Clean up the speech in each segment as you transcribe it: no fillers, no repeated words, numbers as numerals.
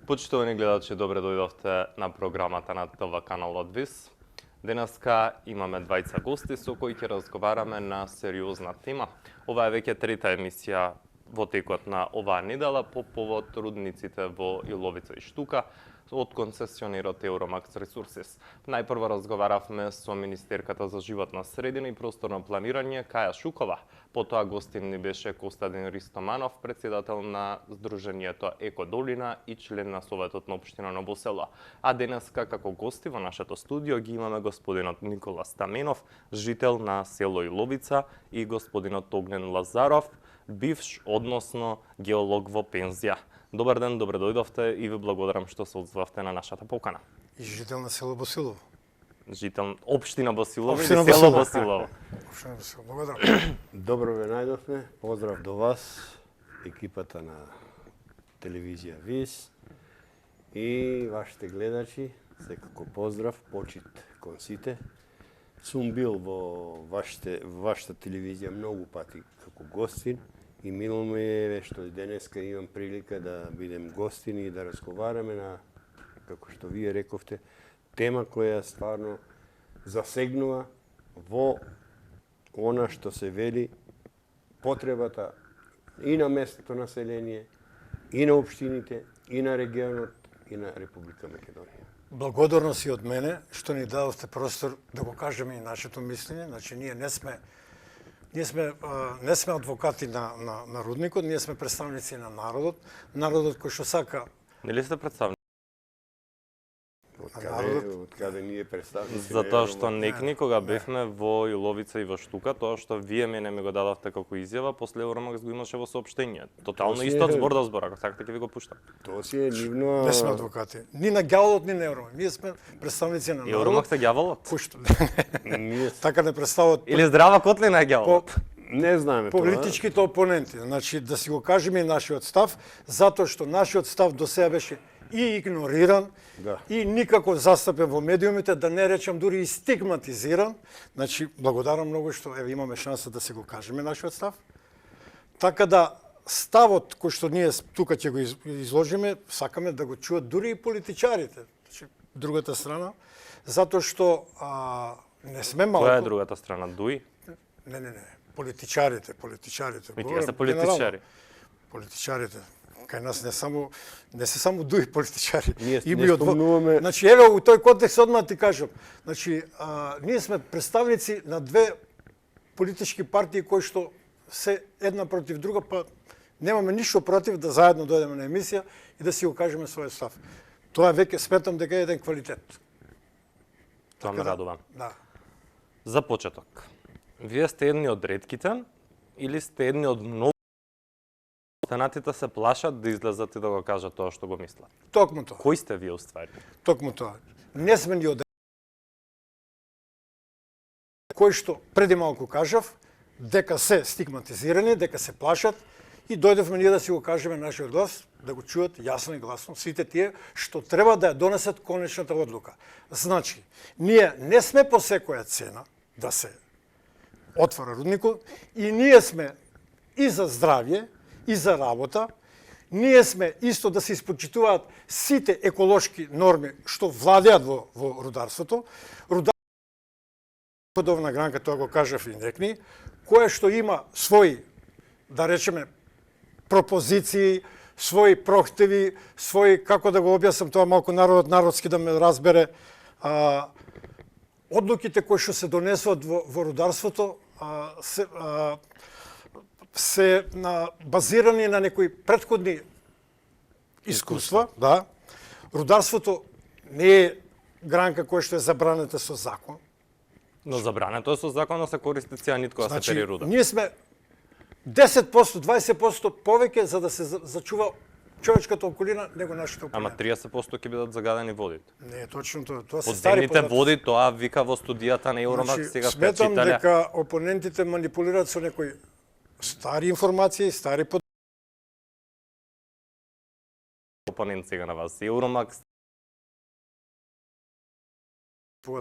Почитувани гледачи, добре дојдовте на програмата на ТВ каналот ВИС. Денеска имаме двајца гости со кои ќе разговараме на сериозна тема. Ова е веќе трета емисија во текот на оваа недела по повод рудниците во Иловица и Штука од концесионерот Euromax Resources. Најпрво разговаравме со министерката за животна средина и просторно планирање Каја Шукова. Потоа гостин ни беше Костадин Ристоманов, председател на Сдруженијето Еко Долина и член на Советот на општина Ново село. А денеска како гости во нашето студио ги имаме господинот Никола Стаменов, жител на село Иловица, и господинот Огнен Лазаров, бивш, односно геолог во пензија. Добар ден, добре дојдовте и ви благодарам што се одзвавте на нашата покана. И жител на село Босилово. Жител општина Босилово или село Босилово? Општина Босилово. Благодарам. Добро ве најдовме. Поздрав до вас, екипата на телевизија ВИС и вашите гледачи. Секако поздрав, почит кон сите. Сум бил во вашата телевизија многу пати како гостин и мило ми е што денеска имам прилика да бидем гостини и да разговараме на, како што вие рековте, тема која стварно засегнува во она што се вели потребата и на местното население, и на општините, и на регионот, и на Република Македонија. Благодарност и од мене што ни дадовте простор да го кажеме и нашето мислење. Значи, ние не сме адвокати на рудникот, ние сме представници на народот. Народот кој што сака... Нели сте представници? Откаде ние представници? Затоа што некни кога бевме во Иловица и во Штука, тоа што вие мене ми го дадовте како изјава, после Euromax го имаше во соопштение. Тотално исто од збор до збор, ако сакате ќе ви го пуштам. Тоа си е нивно... Не сме адвокати. Ни на ѓаволот, ни на Euromax. Ние сме представници на народот. Euromax е ѓаволот? Така не представат... Или Здрава Котлина е ѓаволот? Не знаеме тоа. Политичките опоненти. Значи, да си го кажеме и нашиот став, затоа што нашиот став до сега беше и игнориран, и никако застапен во медиумите, да не речам дури и стигматизиран. Значи, благодарам многу што имаме шанса да се го кажеме нашиот став. Така да, ставот кој што ние тука ќе го изложиме, сакаме да го чуат дури и политичарите. Значи, другата страна, затоа што не сме малку... Која е другата страна? Дуи? Не. Политичарите. Тие се политичари. Политичарите. Кај нас не се само дуи политичари. Ние не спомнуваме... Значи, еве, у тој контекст одмah ти кажам. Значи, ние сме представници на две политички партии кои што се една против друга, па немаме ништо против да заедно дојдеме на емисија и да си го кажеме својот став. Тоа веќе сметам дека е еден квалитет. Тоа ме радува. Да. За почеток, вие сте едни од ретките или сте едни од многу останатите се плашат да излезат и да го кажат тоа што го мислат? Токму тоа. Кои сте вие уствари? Токму тоа. Не сме ни од кој што преди малку кажав дека се стигматизирани, дека се плашат и дојдовме ние да си го кажеме нашиот глас, да го чуат јасно и гласно сите тие што треба да ја донесат конечната одлука. Значи, ние не сме по секоја цена да се отвора рудникот и ние сме и за здравје, и за работа. Ние сме исто да се испочитуваат сите еколошки норми што владеат во рударството. Доходовна гранка, тоа го кажав и некни, која што има своји, да речеме, пропозиции, своји прохтеви, своји, како да го објаснам тоа малку народски да ме разбере, одлуките кои што се донесуваат во рударството се базирани на некои претходни искуства, да. Рударството не е гранка која што е забранета со закон. Но забрането е со закон да се користи цијанид кога се пери руда. Ние сме 10%, 20% повеќе за да се зачува човечката околина него нашата околина. Ама 30% ќе бидат загадени водите. Не е точно тоа. Тоа се стари подземните води, тоа вика во студијата на Euromax, сега сте читале. Сметам дека опонентите манипулираат со некои стари информации, стари опонент сега на вас. Euromax,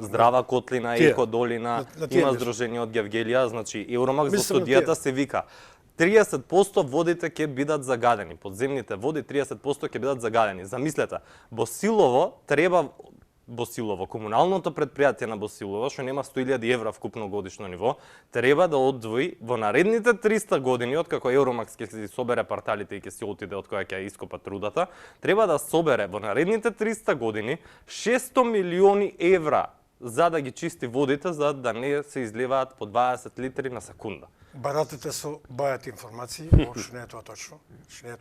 Здрава Котлина, Еко Долина, има Сдружение од Гевгелија, значи Euromax во студијата се вика 30% водите ќе бидат загадени, подземните води 30% ќе бидат загадени. Замислете, Босилово треба Босилово, комуналното предпријатие на Босилово, што нема 100.000 евра вкупно годишно ниво, треба да одвои во наредните 300 години, откако Евромакс ќе си собере парталите и ќе си отиде од која ќе ископат рудата, треба да собере во наредните 300 години 600 милиони евра за да ги чисти водите, за да не се изливаат по 20 литри на секунда. Баратите со бајат информации, што не е тоа точно.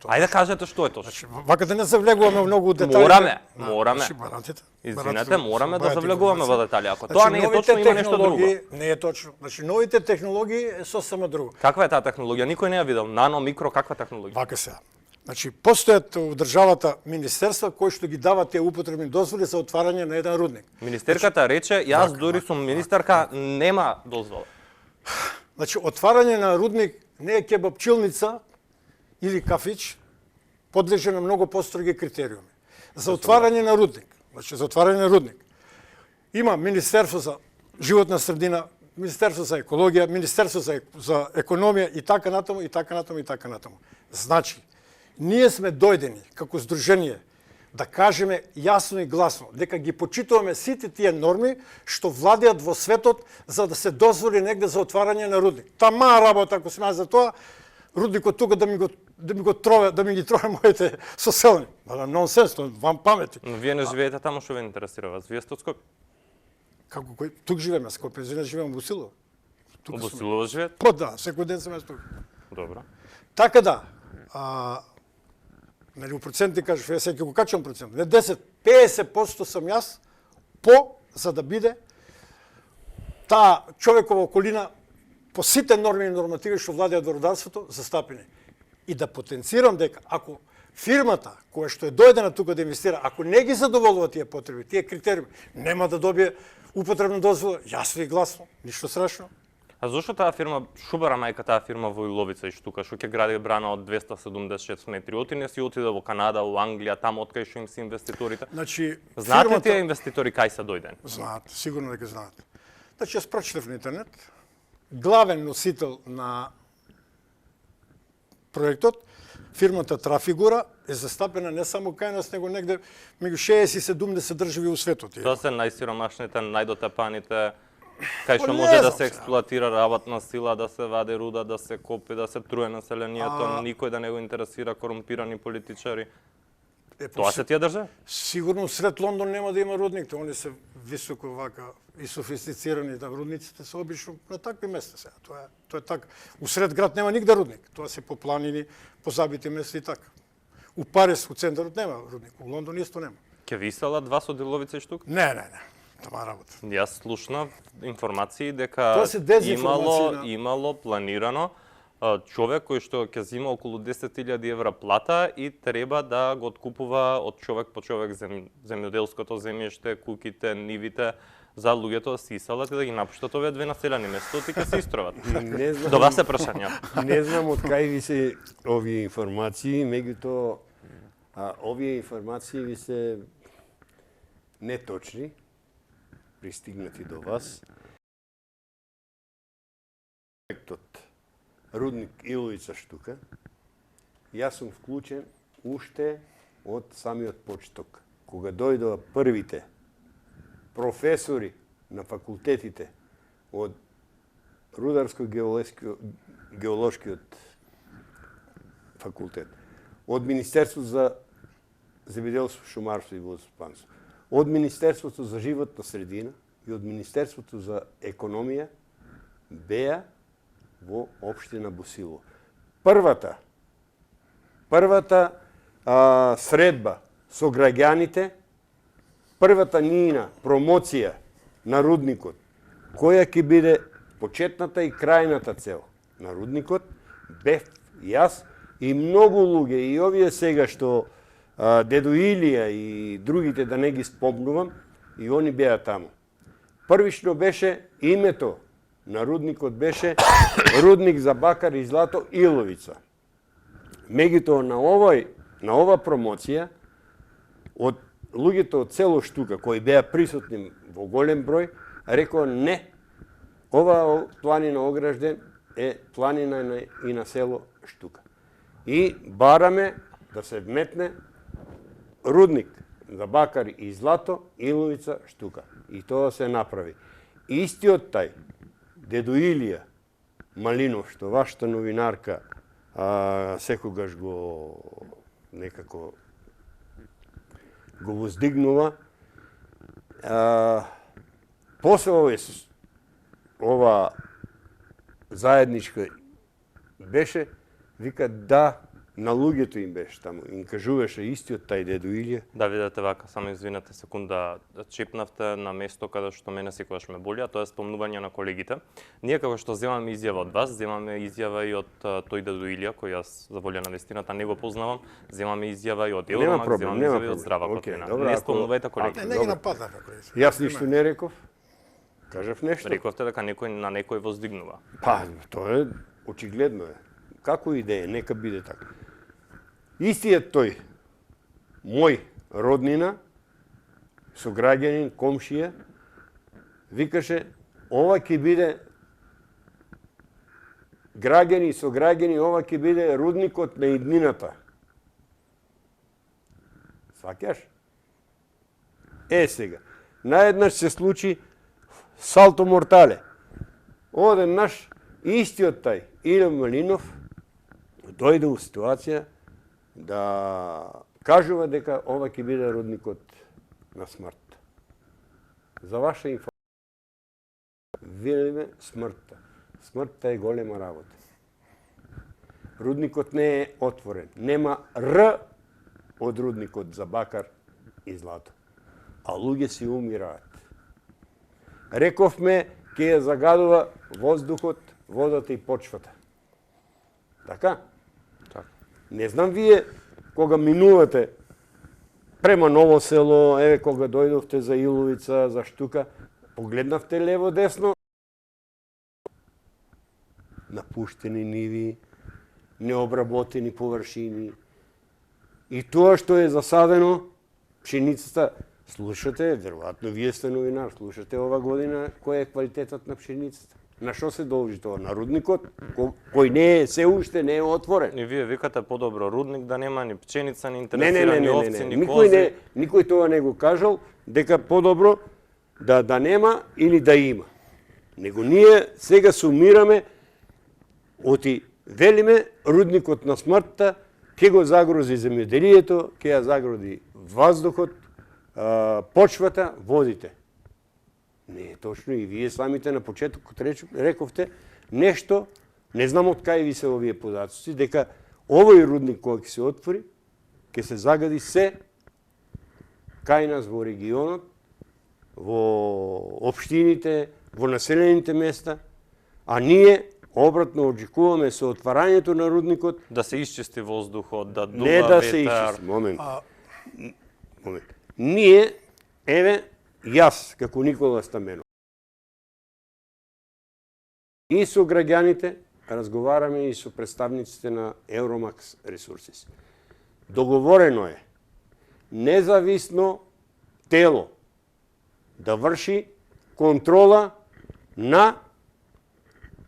Ајде кажете што е точно. Значи, вака да не завлегуваме многу детали. Мораме. Значи, баратите. Извинете, мораме да бајат завлегуваме во детали. Ако Значи, тоа не е точно, има нешто друго. Не е точно. Значи, новите технологии е сосема друго. Каква е таа технологија? Никој не ја видел. Нано, микро, каква технологија? Вака сега. Значи, постојат у државата министерства кои што ги дават тие употребни дозволи за отварање на еден рудник. Министерката рече, јас дури сум министерка, нема дозвола. Значи, отварање на рудник не е кебапчилница или кафич, подлежи на многу построги критериуми. За отварање на рудник, значи за отварање на рудник, има Министерство за животна средина, Министерство за екологија, Министерство за економија и така натаму, и така натаму, и така натаму. Значи, ние сме дојдени како здружение да кажеме јасно и гласно дека ги почитуваме сите тие норми што владеат во светот за да се дозволи негде за отварање на рудник. Тама работа ако сме за тоа, рудникот тука да ми ги трове моите соселни. Ама нонсенс, тоа вам памети. Но вие не живеете таму, што ве интересира вас? Вие сте од Скопје. Како кој? Тук живееме, Скопје, не живееме во Босилово. Во Босилово живеете? Па да, секој ден сме тука. Добро. Така да, нели у проценти кажеш, ја секој го качувам процент. Не 10, 50% сам јас за да биде таа човекова околина по сите норми и нормативи што владеат во рударството застапени. И да потенцирам дека ако фирмата која што е дојдена тука да инвестира, ако не ги задоволува тие потреби, тие критериуми, нема да добие употребна дозвола, јасно и гласно, ништо страшно. А зошто таа фирма, Шубара мајка таа фирма во Иловица и Штука, што ќе гради брана од 276 метри, не си отиде во Канада, во Англија, таму од кај што им се инвеститорите? Значи, знаат ли фирмата... тие инвеститори кај се дојдени? Знаат, сигурно дека знаат. Значи, јас прочитав на интернет, главен носител на проектот, фирмата Трафигура е застапена не само кај нас, него негде меѓу 60 и 70 држави у светот. Тоа се најсиромашните, најдотепаните, кај што Па, може да знам се сега. експлоатира работна сила, да се вади руда, да се копи, да се труе населението, никој да не го интересира корумпирани политичари. Тоа се тие држави? Сигурно сред Лондон нема да има рудник, тоа они се високо вака и софистицирани, да рудниците се обично на такви места сега. Тоа е така. Усред град нема нигде рудник. Тоа се по планини, по забити места и така. У Париз, у центарот нема рудник, у Лондон исто нема. Ќе ви иселат вас од Иловица и Штука? Не. Тама работа. Јас слушнав информации дека Тоа се дезинформации, имало планирано човек кој што ќе зима околу 10.000 евра плата и треба да го откупува од човек по човек земјоделското земјиште, куќите, нивите, за луѓето да се иселат и да ги напуштат овие две населени места и ќе се истроват. До вас е прашање. Не знам од кај ви се овие информации, меѓутоа овие информации ви се неточни, пристигнати до вас. Проектот Рудник Иловица Штука, јас сум вклучен уште од самиот почеток. Кога дојдоа првите професори на факултетите од Рударско-геолошкиот факултет, од Министерството за земјоделство, шумарство и водоспанство, од Министерството за животна средина и од Министерството за економија беа во општина Босилово. Првата средба со граѓаните, првата нина промоција на рудникот, која ќе биде почетната и крајната цел на рудникот, бев јас и многу луѓе, и овие сега што Дедо Илија и другите, да не ги спомнувам, и они беа таму. Првично беше името на рудникот беше Рудник за бакар и злато Иловица. Меѓутоа на ова промоција од луѓето од село Штука кои беа присутни во голем број, рекоа не, ова планина Огражден е планина и на село штука. И бараме да се вметне рудник за бакар и злато, Иловица штука. И тоа се направи. Истиот тај, дедо Илија Малинов, што вашата новинарка секогаш го некако го воздигнува, после ова заедничка беше, вика да, на луѓето им беше таму. Им кажуваше истиот тај дедо Илија. Да, видете вака, само извинете секунда, чипнавте на место каде што мене секогаш ме боли, а тоа е спомнување на колегите. Ние како што земаме изјава од вас, земаме изјава и од тој дедо Илија, кој јас за волја на вистината не го познавам, земаме изјава и од Евромак, земаме изјава и од Здрава Котлина. Не спомнувајте колеги. Не ги нападнаха, колеги. Јас ништо не реков. Кажав нешто. Рековте дека некој на некој воздигнува. Па, тоа е очигледно е. Како и да е, нека биде така. Истиот тој, мој роднина, сограѓанин, комшија, викаше, ова ќе биде граѓани и сограѓани, ова ќе биде рудникот на иднината. Сваќаш? Сега, наеднаш се случи салто мортале. Оден наш истиот тај, Илија Малинов, дојде у ситуација да кажува дека ова ќе биде рудникот на смрт. За ваша информација, велиме смртта. Смртта е голема работа. Рудникот не е отворен. Нема Р од рудникот за бакар и злато. А луѓе си умираат. Рековме, ќе ја загадува воздухот, водата и почвата. Така? Така. Не знам вие кога минувате према Ново село, еве кога дојдовте за Иловица, за Штука, погледнавте лево-десно, напуштени ниви, необработени површини. И тоа што е засадено, пшеницата, слушате, веројатно вие сте новинар, слушате ова година кој е квалитетот на пшеницата. На што се должи тоа? На рудникот, кој не е, се уште не е отворен. И вие викате подобро рудник да нема ни пченица, ни интересирани овци, ни никој кози. Никој тоа не го кажал, дека подобро да нема или да има. Него ние сега сумираме, оти велиме, рудникот на смртта ќе го загрози земјоделието, ќе ја загрози ваздухот, почвата, водите. Не е точно и вие самите на почетокот рековте нешто, не знам од кај ви се овие податоци, дека овој рудник кој ќе се отвори, ќе се загади се кај нас во регионот, во општините, во населените места, а ние обратно очекуваме со отварањето на рудникот Да се исчисти воздухот, да дува не да ветер. се исчисти. Момент. Ние, еве, јас, како Никола Стаменов, и со граѓаните разговараме и со представниците на Евромакс Ресурсис. Договорено е независно тело да врши контрола на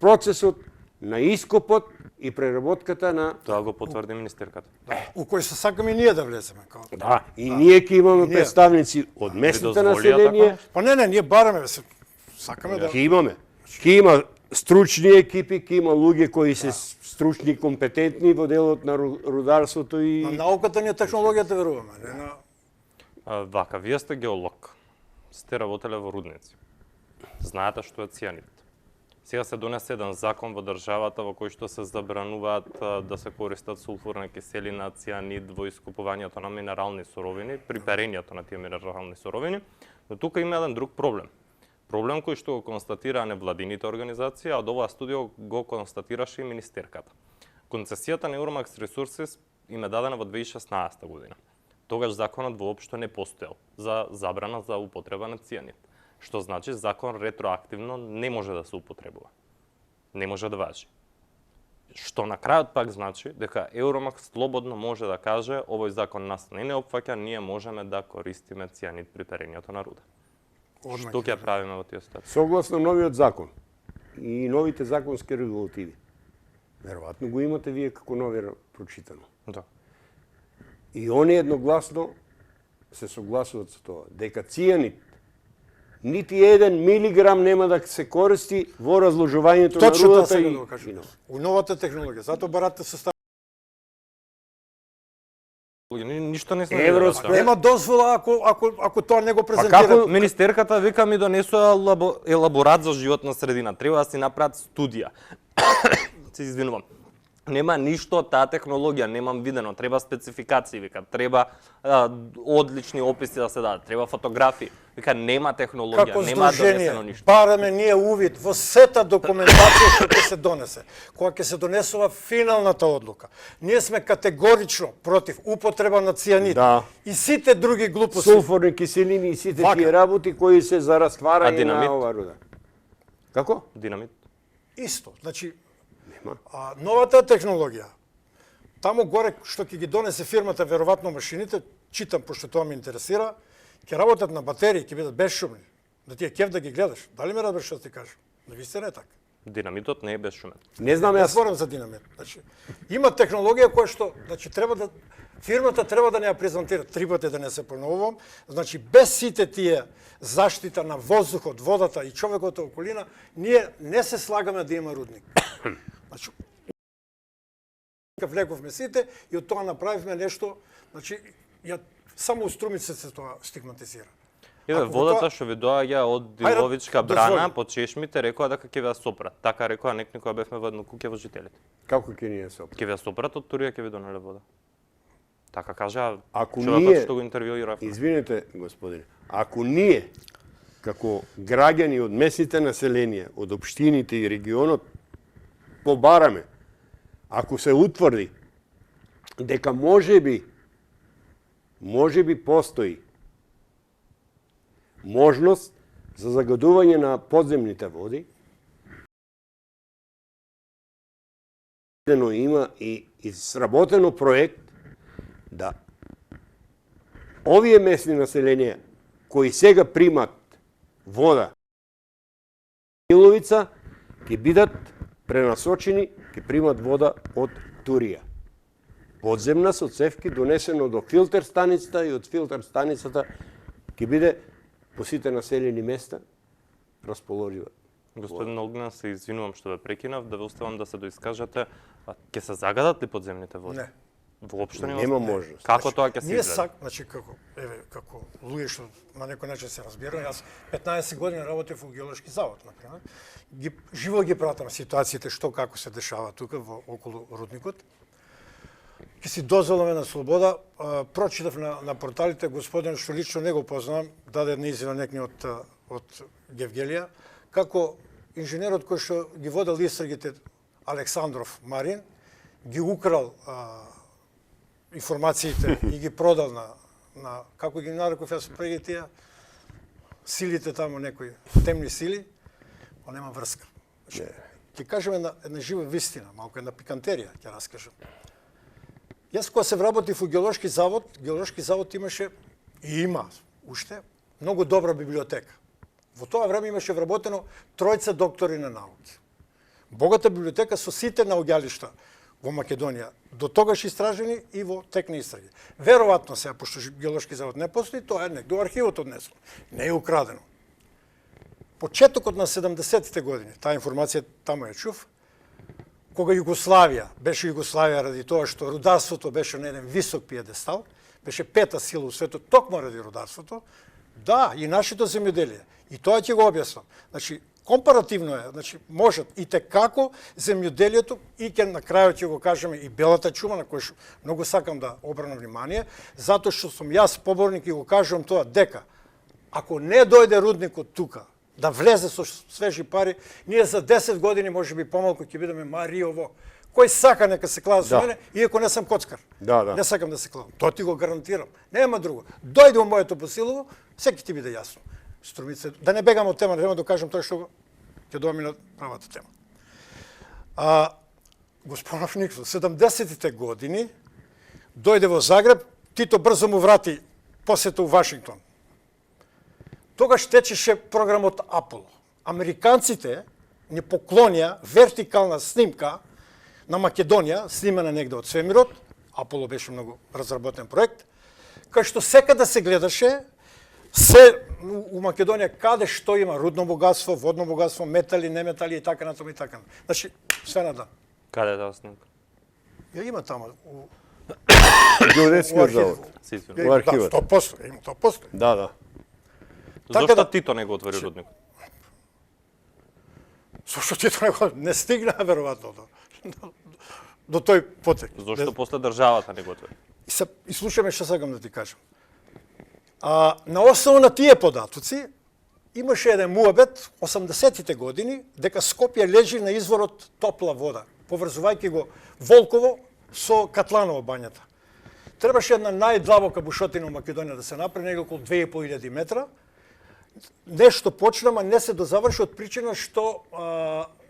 процесот на ископот и преработката на... Тоа го потврди министерката. У кој се сакаме и ние да влеземе. Да, и ние ќе имаме Ние. представници од местното дозволија население. Па не, ние бараме, сакаме да... Ќе имаме. Ќе има стручни екипи, ќе има луѓе кои се стручни и компетентни во делот на рударството На и... науката ние технологијата веруваме, не на... Вака, вие сте геолог. Сте работеле во рудници. Знаете што е цијанид. Сега се донесе еден закон во државата во кој што се забрануваат да се користат сулфурна киселина, цијанид во искупувањето на минерални суровини, при перењето на тие минерални суровини, но тука има еден друг проблем. Проблем кој што го констатираа невладините организации, а од оваа студија го констатираше и министерката. Концесијата на Евромакс Ресурсис им е дадена во 2016 година. Тогаш законот воопшто не постоел за забрана за употреба на цијанид. Што значи закон ретроактивно не може да се употребува. Не може да важи. Што на крајот пак значи дека Евромакс слободно може да каже овој закон нас не опфаќа, ние можеме да користиме цијанид при перењето на руда. Што ќе правиме во тие ситуации? Согласно новиот закон и новите законски регулативи, Веројатно го имате вие како новина прочитано. Да. И они едногласно се согласуваат со тоа, дека цијанид нити 1 милиграм нема да се користи во разложувањето на Точно тоа рудата сега и да го кажам. У новата технологија, затоа барате со Ништо не сме Евроспред- видели. Нема дозвола ако тоа не го Па презентира. како министерката вика ми донесува елаборат за животна средина, треба да си направат студија. Се извинувам. Нема ништо од таа технологија, немам видено, треба спецификации, вика, треба одлични описи да се дадат, треба фотографии. Вика, нема технологија, Како нема донесено здружение, ништо. бараме ние увид во сета документација што ќе се донесе. Кога ќе се донесува финалната одлука. Ние сме категорично против употреба на цијанид Да. и сите други глупости. сулфурни киселини и сите Вака. тие работи кои се за А растварање динамит? на ова руда. Како? Динамит. Исто. Значи, Нема. новата технологија, таму горе што ќе ги донесе фирмата, веројатно машините, читам пошто тоа ме интересира, ќе работат на батерии, ќе бидат безшумни. Да ти е кеф да ги гледаш. Дали ме разбираш што ти кажам? Навистина е така. Динамитот не е безшумен. Не знам Јас јас. зборам за динамит. Значи, има технологија која што, значи треба да фирмата треба да не ја презентира, три пати да не се поновувам. Значи без сите тие заштита на воздухот, водата и човековата околина, ние не се слагаме да има рудник. Значи влековме сите и од тоа направивме нешто, значи ја само у Струмица се тоа стигматизира. Еве, Ако водата тоа- што ви доаѓа од Хајде, Диловичка брана дозволи. по чешмите рекоа дека ќе ви ја сопрат. Така рекоа некои кога бевме во едно куќе во жителите. Како ќе ни е со? Ќе ви ја сопрат од Турија, ќе ви донеле вода. Така кажа Ако човекот ние- што го интервјуирав. Извинете, господине, ако ние, како граѓани од местните населенија, од општините и регионот, побараме, ако се утврди дека можеби постои можност за загадување на подземните води, има и сработено проект да овие местни населенија кои сега примат вода Иловица ќе бидат пренасочени, ќе примат вода од Турија. Подземна со цевки донесено до филтер станицата и од филтер станицата ќе биде по сите населени места расположива. Господин Огнен, се извинувам што ве прекинав, да ве оставам да се доискажете. Ќе се загадат ли подземните води? Не. Воопшто Нема можност. Како тоа ќе се Ние изгледа? значи како луѓе што на некој начин се разбира, јас 15 години работев во геолошки завод, например. Живо ги пратам ситуациите што како се дешава тука во околу рудникот. Ќе си дозволам на слобода, прочитав на порталите господин што лично не го познавам, даде една изјава некни од Гевгелија, како инженерот кој што ги водел истрагите Александров Марин ги украл информациите и ги продал на како ги нареков јас преги тие силите таму, некои темни сили, па нема врска. Ќе кажем една жива вистина, малку една пикантерија ќе раскажам. Јас кога се вработив во геолошки завод имаше и има уште многу добра библиотека. Во тоа време имаше вработено тројца доктори на науки. Богата библиотека со сите наоѓалишта во Македонија, до тогаш истражени и во тек на истраги. Веројатно сега, пошто геолошки завод не постои, тоа е некаде во архивот однесено. Не е украдено. Почетокот на 70-тите години, таа информација таму ја чув, кога Југославија, беше Југославија ради тоа што рударството беше на еден висок пиедестал, беше пета сила у светот токму ради рударството, да, и нашето земјоделие. И тоа ќе го објаснам. Значи, компаративно е, значи можат и како земјоделието и ќе на крајот ќе го кажеме и белата чума на која што многу сакам да обранам внимание, затоа што сум јас поборник и го кажувам тоа дека ако не дојде рудникот тука да влезе со свежи пари, ние за 10 години можеби помалку ќе бидеме Мариово. Кој сака нека се клада со мене, иако не сам коцкар. Да. Не сакам да се кладам. Тоа ти го гарантирам. Нема друго. Дојде во моето посилово, секи ти биде јасно. Струмица, да не бегам од тема, да кажам тоа што ќе дојдеме на правата тема. Госпонов Никсон, 70-тите години дојде во Загреб, Тито брзо му врати посета у Вашингтон. Тогаш течеше програмот Аполо. Американците ни поклонија вертикална снимка на Македонија, снимана негде од свемирот, Аполо беше многу разработен проект, кај што секаде се гледаше се у Македонија каде што има рудно богатство, водно богатство, метали, неметали и така натаму и така. Значи, све на дан. Каде е таа снимка? Ја има таму у Геодетскиот завод. Сисвен. У архивот. Да, 100%, има 100%. Да, да. Зошто Така да- Тито не го отвори рудникот? Зошто Тито не стигна веројатно до тој потек. Зошто после државата не го отвори? И слушаме што сакам да ти кажам. На основа на тие податоци имаше еден муабет 80-тите години дека Скопје лежи на изворот топла вода, поврзувајќи го Волково со Катланово бањата. Требаше една најдлабока бушотина во Македонија да се направи, негде околу 2500 метра. Нешто почна, ама не се дозаврши од причина што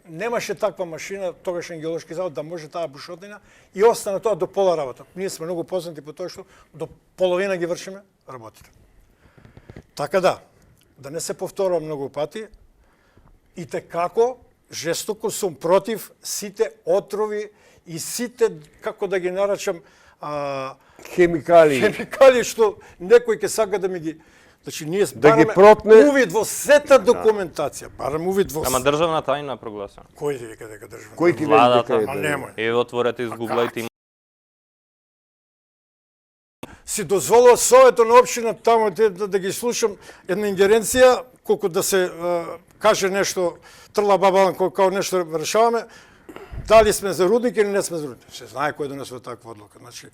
немаше таква машина, тогашен геолошки завод, да може таа бушотина и остана тоа до пола работа. Ние сме многу познати по тоа што до половина ги вршиме работите. Така да не се повторува многу пати, и како жестоко сум против сите отрови и сите, како да ги нарачам, хемикали што некој ќе сака да ми ги... Значи, ние Да ги бараме протне. увид во сета документација, бараме увид во... Ама државна тајна прогласена. Кој ти вика дека државна? Кој ти Владата. вели дека А е? немој. Ево, отворете, изгуглајте. Си дозволува Совето на општина таму да ги слушам една ингеренција, колку да се каже нешто, трла бабалан, као нешто решаваме, дали сме за рудник или не сме за рудник. Се знае кој донесува таква одлука. Значи,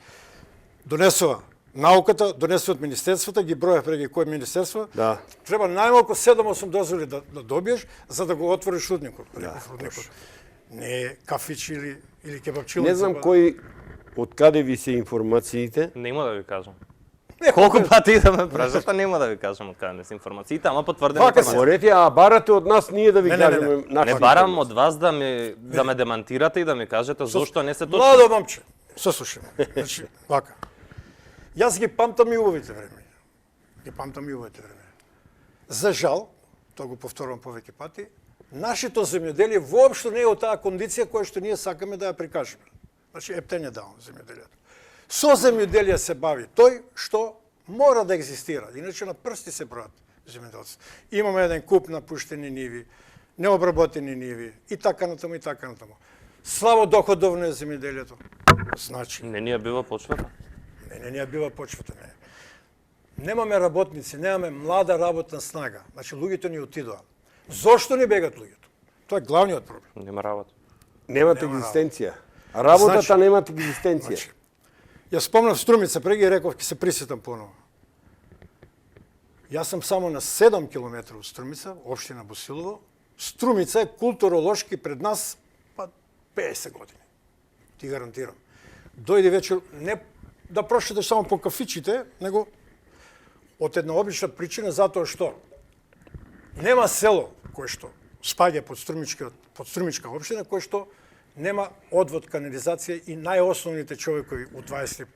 донесува науката, донесуваат министерствата, ги броја преги кој министерство. Да. Треба најмалку 7-8 дозволи да добиеш за да го отвориш рудникот. Рудникот. Не е кафич или кебапчилница. Не знам кој од каде ви се информациите. Нема да ви кажам. Не, Колку пати да ме прашате, нема да ви кажам од каде не се информациите, ама потврдени Вака информации. Говорете, а барате од нас ние да ви Не, кажеме не. нашите Не барам информации. од вас да ме демантирате и да ми кажете зошто не се точно. Младо момче, слушај. Значи, вака. Јас ги памтам и убавите време. За жал, тоа го повторувам повеќе пати, нашето земјоделие воопшто не е од таа кондиција која што ние сакаме да ја прикажеме. Значи, ептење даун земјоделието. Со земјоделие се бави тој што мора да екзистира, иначе на прсти се бројат земјоделци. Имаме еден куп напуштени ниви, необработени ниви и така натаму и така натаму. Слабо доходовно е земјоделието. Значи, Не ни ја бива почвата. не ја бива почвата. Немаме работници, немаме млада работна снага. Значи, луѓето ни отидоа. Зошто ни бегат луѓето? Тоа е главниот проблем. Нема работа. Немате Нема екзистенција. А работата Значи- немате екзистенција. Значи, ја спомнав Струмица, преги реков, ќе се присетам поново. Јас сум само на 7 километра од Струмица, општина Босилово. Струмица е културолошки пред нас 50 години. Ти гарантирам. Дојде вечер не да прошеташ само по кафичите, него од една обична причина затоа што нема село кое што спаѓа под Струмичка општина, кое што нема одвод, канализација и најосновните човекови у 20.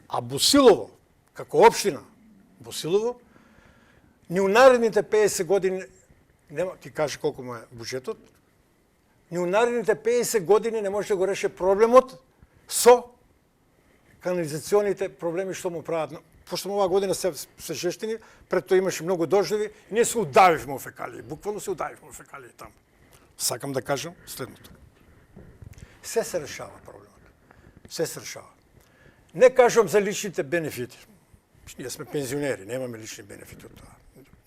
А Босилово, како општина, Босилово, ни у наредните 50 години, нема, ти кажи колку му е буџетот, ни у наредните 50 години не може да го реше проблемот со канализационите проблеми што му прават. Пошто оваа година се жештини, пред тоа имаше многу дождови, и ние се удавивме во фекалии, буквално се удавивме во фекалии таму. Сакам да кажам следното. Се се решава проблемот. Се се решава. Не кажам за личните бенефити. Ние сме пензионери, немаме лични бенефити од тоа.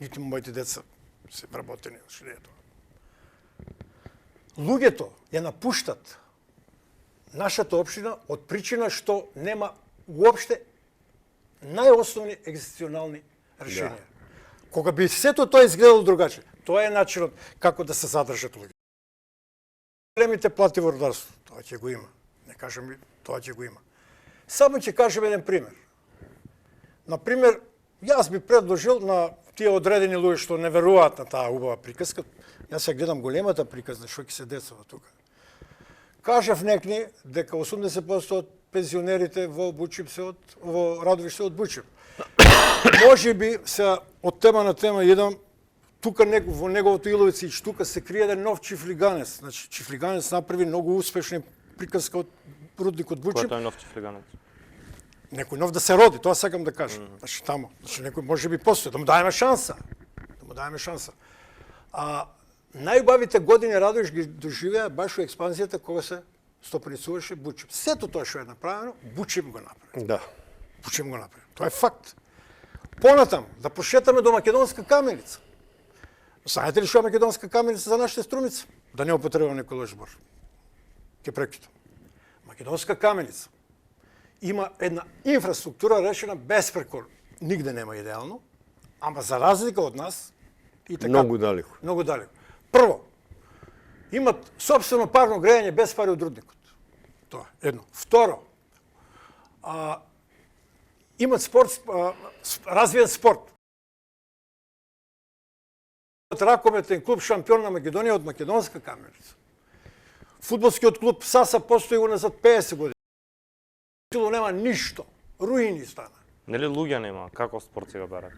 Нити моите деца се вработени, што не е тоа. Луѓето ја напуштат нашата општина од причина што нема уопште најосновни екзистенцијални решенија. Кога би сето тоа изгледало другаче, тоа е начинот како да се задржат луѓе. Големите плати во рударството, тоа ќе го има. Не кажам, тоа ќе го има. Само ќе кажем еден пример. Например, јас би предложил на тие одредени луѓе што не веруваат на таа убава приказка, јас ја гледам големата приказна што ќе се десува тука. Кажав некни дека 80% од пензионерите во Бучип се во Радовиш се од Бучип. Може би се од тема на тема идам тука во неговото Иловица и тука се крие еден нов чифлиганец. Значи чифлиганец направи многу успешни приказка од рудникот Кој е Бучим. тој нов чифлиганец? Некој нов да се роди, тоа сакам да кажам. Значи таму, значи некој може би постои, да му даеме шанса. Да му даеме шанса. Најубавите години Радоиш ги доживеа баш у експанзијата кога се стопаницуваше Бучим. Сето тоа што е направено, Бучим го направи. Да. Бучим го направи. Тоа е факт. Понатам, да пошетаме до Македонска каменица. Знаете ли што е Македонска каменица за нашите струмици? Да не употребам некој лош збор. Ке прекитам. Македонска каменица има една инфраструктура решена безпрекорно. Нигде нема идеално, ама за разлика од нас и така. Многу далеко. Многу далеко. Прво, имат собствено парно грејање без пари од рудникот. Тоа едно. Второ, имат спорт, развиен спорт. Ракометен клуб шампион на Македонија од Македонска каменица. Фудбалскиот клуб САСА постои уназад 50 години. Тило нема ништо. Руини стана. Нели луѓе нема? Како спорт сега барат?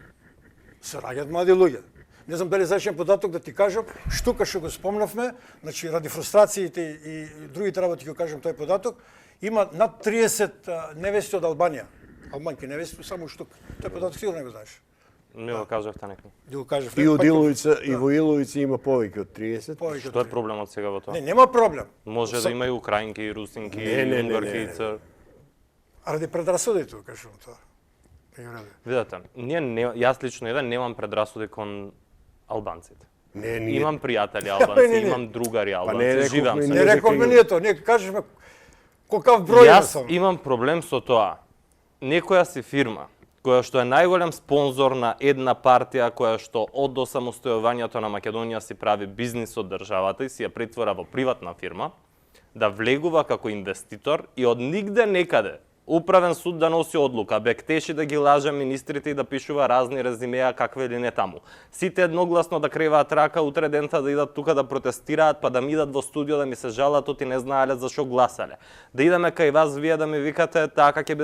Се раѓаат млади луѓе. Не знам дали зачем податок да ти кажам, штука што го спомнавме, значи ради фрустрациите и другите работи ќе кажам тој податок, има над 30 невести од Албанија. Албанки невести само штука. Тој податок сигурно не го знаеш. Не го кажавте некој. Да го кажав. И од Иловица, и во Иловица има повеќе од 30. Повеќе од Што е 30. проблемот сега во тоа? Не, нема проблем. Може да има и украинки, и русинки, Не, и унгарки, и цр. Ради предрасудите го кажам тоа. Видете, јас лично немам предрасуди кон албанците. Не, ние. Имам пријатели албанци, не. имам другари не албанци, рековме живеам ние. се. Не рековме ние тоа, ние кажеме колкав број Јас сум. имам проблем со тоа. Некоја си фирма, која што е најголем спонзор на една партија која што од осамостојувањето на Македонија си прави бизнис од државата и си ја претвора во приватна фирма, да влегува како инвеститор и од нигде некаде управен суд да носи одлука, бектеши да ги лаже министрите и да пишува разни резимеа какве или не таму. Сите едногласно да креваат рака утре дента да идат тука да протестираат, па да ми идат во студио да ми се жалат оти не знаеле за што гласале. Да идеме кај вас вие да ми викате така ќе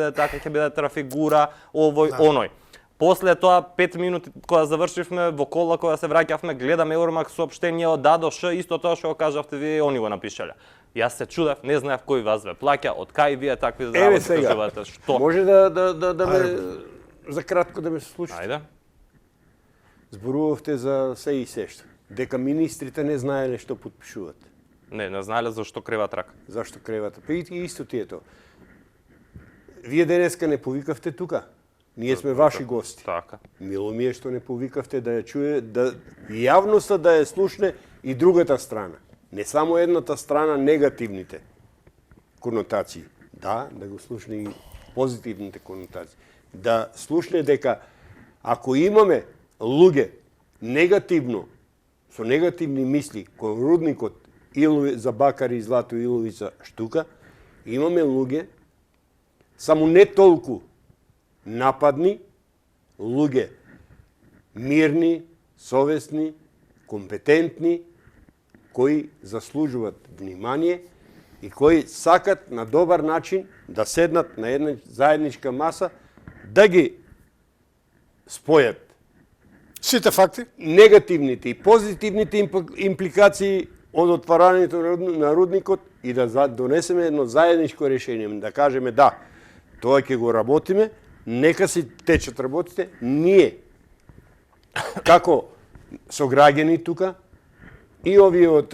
биде трафигура, овој, оној. После тоа 5 минути кога завршивме во кола кога се враќавме гледаме Евромак соопштение од А до Ш, исто тоа што го кажавте вие и они го напишале. Јас се чудев, не знаев кој вас ве плаќа, од кај вие такви работи кажувате, што? Може да ме за кратко да ме слушате. Ајде. Зборувавте за се и сешто. Дека министрите не знаеле што потпишуваат. Не знаеле зашто креват рака. Зашто кревата? Па и исто ти е тоа. Вие денеска не повикавте тука. Ние сме ваши гости. Така. Мило ми е што не повикавте да ја чуе, да јавноста да ја слушне и другата страна. Не само едната страна негативните конотации. Да го слушне и позитивните конотации. Да слушне дека ако имаме луѓе негативно, со негативни мисли кон рудникот за Бакари и Злато Иловица штука, имаме луѓе само не толку нападни, луѓе мирни, совесни, компетентни, кои заслужуваат внимание и кои сакат на добар начин да седнат на една заедничка маса, да ги спојат Сите факти? негативните и позитивните импликации од отварањето на рудникот и да донесеме едно заедничко решение, да кажеме да, тоа ќе го работиме, нека си течат работите, ние како сограѓани тука и овие од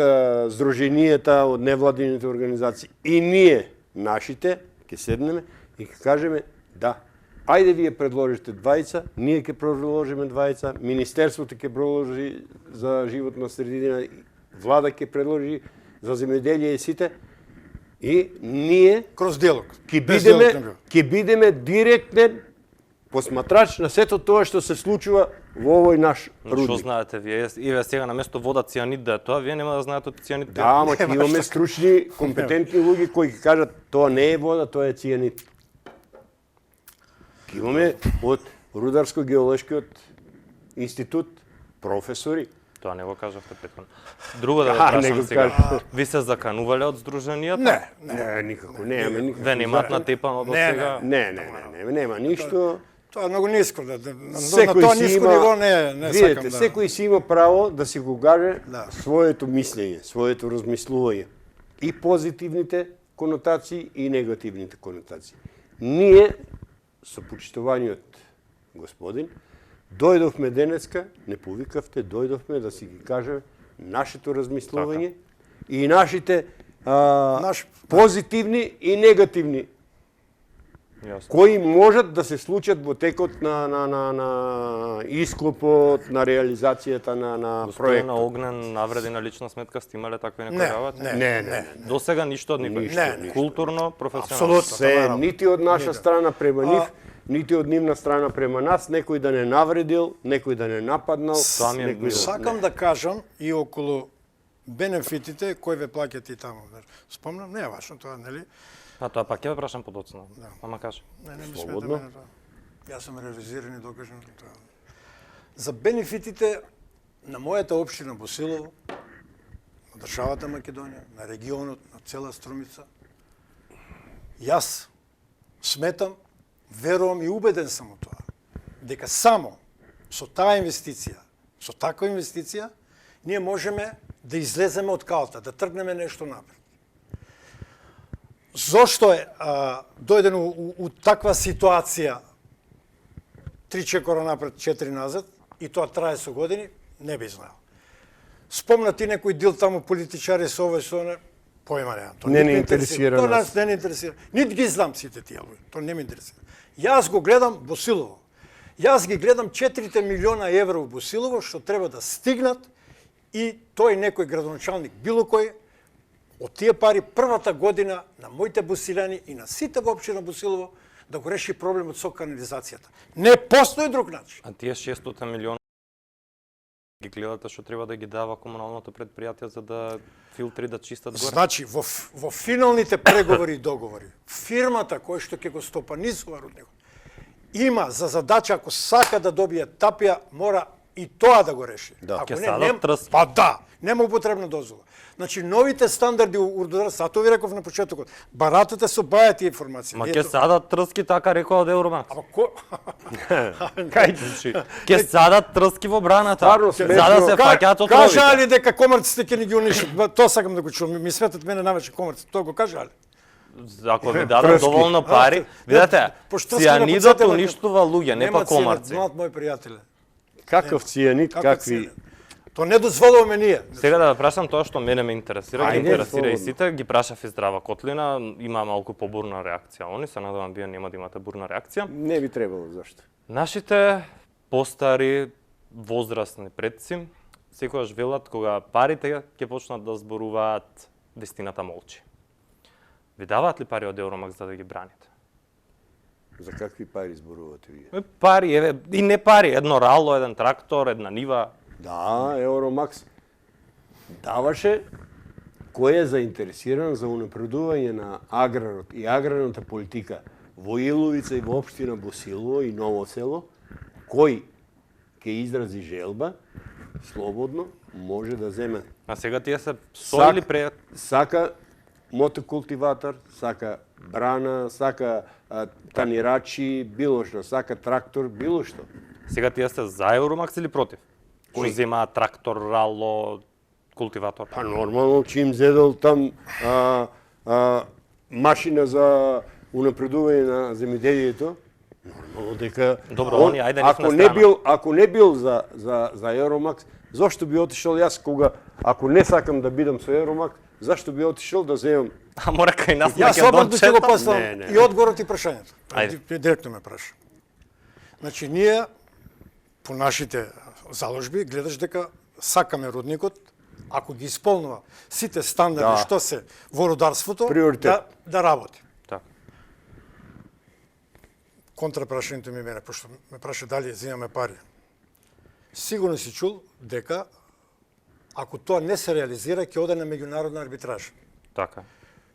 здруженијата, од невладините организации и ние, нашите, ќе седнеме и ќе кажеме да, ајде вие предложите двајца, ние ќе предложиме двајца, Министерството ќе предложи за животна средина, влада ќе предложи за земјоделие и сите, и ние Кроз диалог. ќе бидеме директен посматрач на сето тоа што се случува во овој наш Што рудник. знаете вие? Еве сега на место вода цијанид да е тоа, вие нема да знаете од цијанид. Да, ама ќе имаме стручни, компетентни луѓе кои ќе кажат тоа не е вода, тоа е цијанид. Ќе имаме од Рударско-геолошкиот институт професори. Тоа не го кажавте претходно. Друго да ве не прашам го сега. кажав. Ви се заканувале од здруженијата? Не, никако, немаме никако. Ве немаат натепано до Не, сега? Не, нема ништо. Тоа е многу ниско, на Секој тоа си ниско има, ниво не видите, сакам да. секој си има право да си го каже Да. своето мислење, своето размислување. И позитивните конотации и негативните конотации. Ние, со почитуваниот господин, дојдовме денеска, не повикавте, дојдовме да си ги кажеме нашето размислување и нашите позитивни и негативни кои можат да се случат во текот на исклопот, на реализацијата на проект. Господина Огнен, навреди на лична сметка, сте имале такви некои работи? Не. До сега ништо од никој. Ништо. Културно, професионално. Апсолутно. Се, нити од наша страна према нив, нити од нивна страна према нас, некој да не навредил, некој да не нападнал. Сакам да кажам и околу бенефитите кои ве плаќат и таму. Спомнам, не е важно тоа, нели? А тоа пак ќе ве прашам подоцна. Ама кажи. Не ми смета мене тоа. Јас сум реализиран и докажан тоа. За бенефитите на мојата општина Босилово, на државата Македонија, на регионот, на цела Струмица, јас сметам, верувам и убеден сум во тоа, дека само со таа инвестиција, со таква инвестиција, ние можеме да излеземе од каота, да тргнеме нешто напред. Зошто е дојдено у таква ситуација 3 чекора напред, 4 назад, и тоа трае со години, не би знаел. Спомна ти некој дил таму политичари со овој со оне, појма немам. Не ни интересира Тоа нас. не ни интересира. Нит ги знам сите тие луѓе, тоа не ме интересира. Јас го гледам Босилово. Јас ги гледам 4 милиона евра во Босилово што треба да стигнат и тој некој градоначалник, било кој, од тие пари првата година на моите босиляни и на сите во општина Босилово да го реши проблемот со канализацијата. Не постои друг начин. А тие 600 милиона ги гледате што треба да ги дава комуналното предпријатие за да филтри да чистат горе? Значи, во финалните преговори и договори, фирмата која што ќе го стопанисува рудникот, има за задача, ако сака да добие тапија, мора и тоа да го реши. Да. Ако Ќе не, садат тръски. па да, нема употребна дозвола. Значи, новите стандарди у рударството, а тоа ви реков на почетокот, баратате со бајати информации. Ма ќе садат трски, така рекол од Евромакс. Ама ко... Значи, ќе садат трски во браната, Стварно за смешно. да се фаќаат Кажа отровите. ли дека комарците ќе ни ги унишат? Тоа сакам да го чувам. Ми сметат мене навече комарците. Тоа го кажа ли? Ако ви дадат доволно пари, видете, Пошто цијанидот сте на уништува луѓе, не па комарци. Млад мој пријателе. Каков цијанид, какви... Тоа не дозволуваме ние. Сега да ве прашам тоа што мене ме интересира, ги Ајде, интересира и слободно. сите, ги прашав и Здрава Котлина, има малку побурна реакција. Они се надевам вие нема да имате бурна реакција. Не би требало, зашто? Нашите постари, возрастни предци, секогаш велат кога парите ќе почнат да зборуваат, вестината молчи. Ви даваат ли пари од Евромакс за да ги браните? За какви пари зборувате вие? Пари, еве, и не пари, едно рало, еден трактор, една нива. Да, Евромакс даваше кој е заинтересиран за унапредување на аграрот и аграрната политика во Иловица и во општина Босилово и Ново село, кој ќе изрази желба, слободно може да земе. А сега тие се соили пред... Сака мотокултиватор, сака брана, сака танирачи, било што, сака трактор, било што. Сега тие се за Евромакс или против? Кој земаат трактор, рало, култиватор? Па нормално, чим зедел там машина за унапредување на земјоделието, нормално дека Добро, они, ајде, нив на страна. ако не бил за Евромакс, зошто би отишел јас кога ако не сакам да бидам со Евромакс, зашто би отишел да земам? А мора кај нас Јас обратно ќе го Македончета? поставам Не, не. и одговорот и прашањето. Ајде. Директно ме праша. Значи, ние по нашите заложби гледаш дека сакаме рудникот, ако ги исполнува сите стандарди Да. што се во рударството, Приоритет. да работи. Така. Контрапрашањето ми мене, пошто ме праша дали земаме пари. Сигурно си чул дека ако тоа не се реализира, ќе оде на меѓународна арбитража. Така.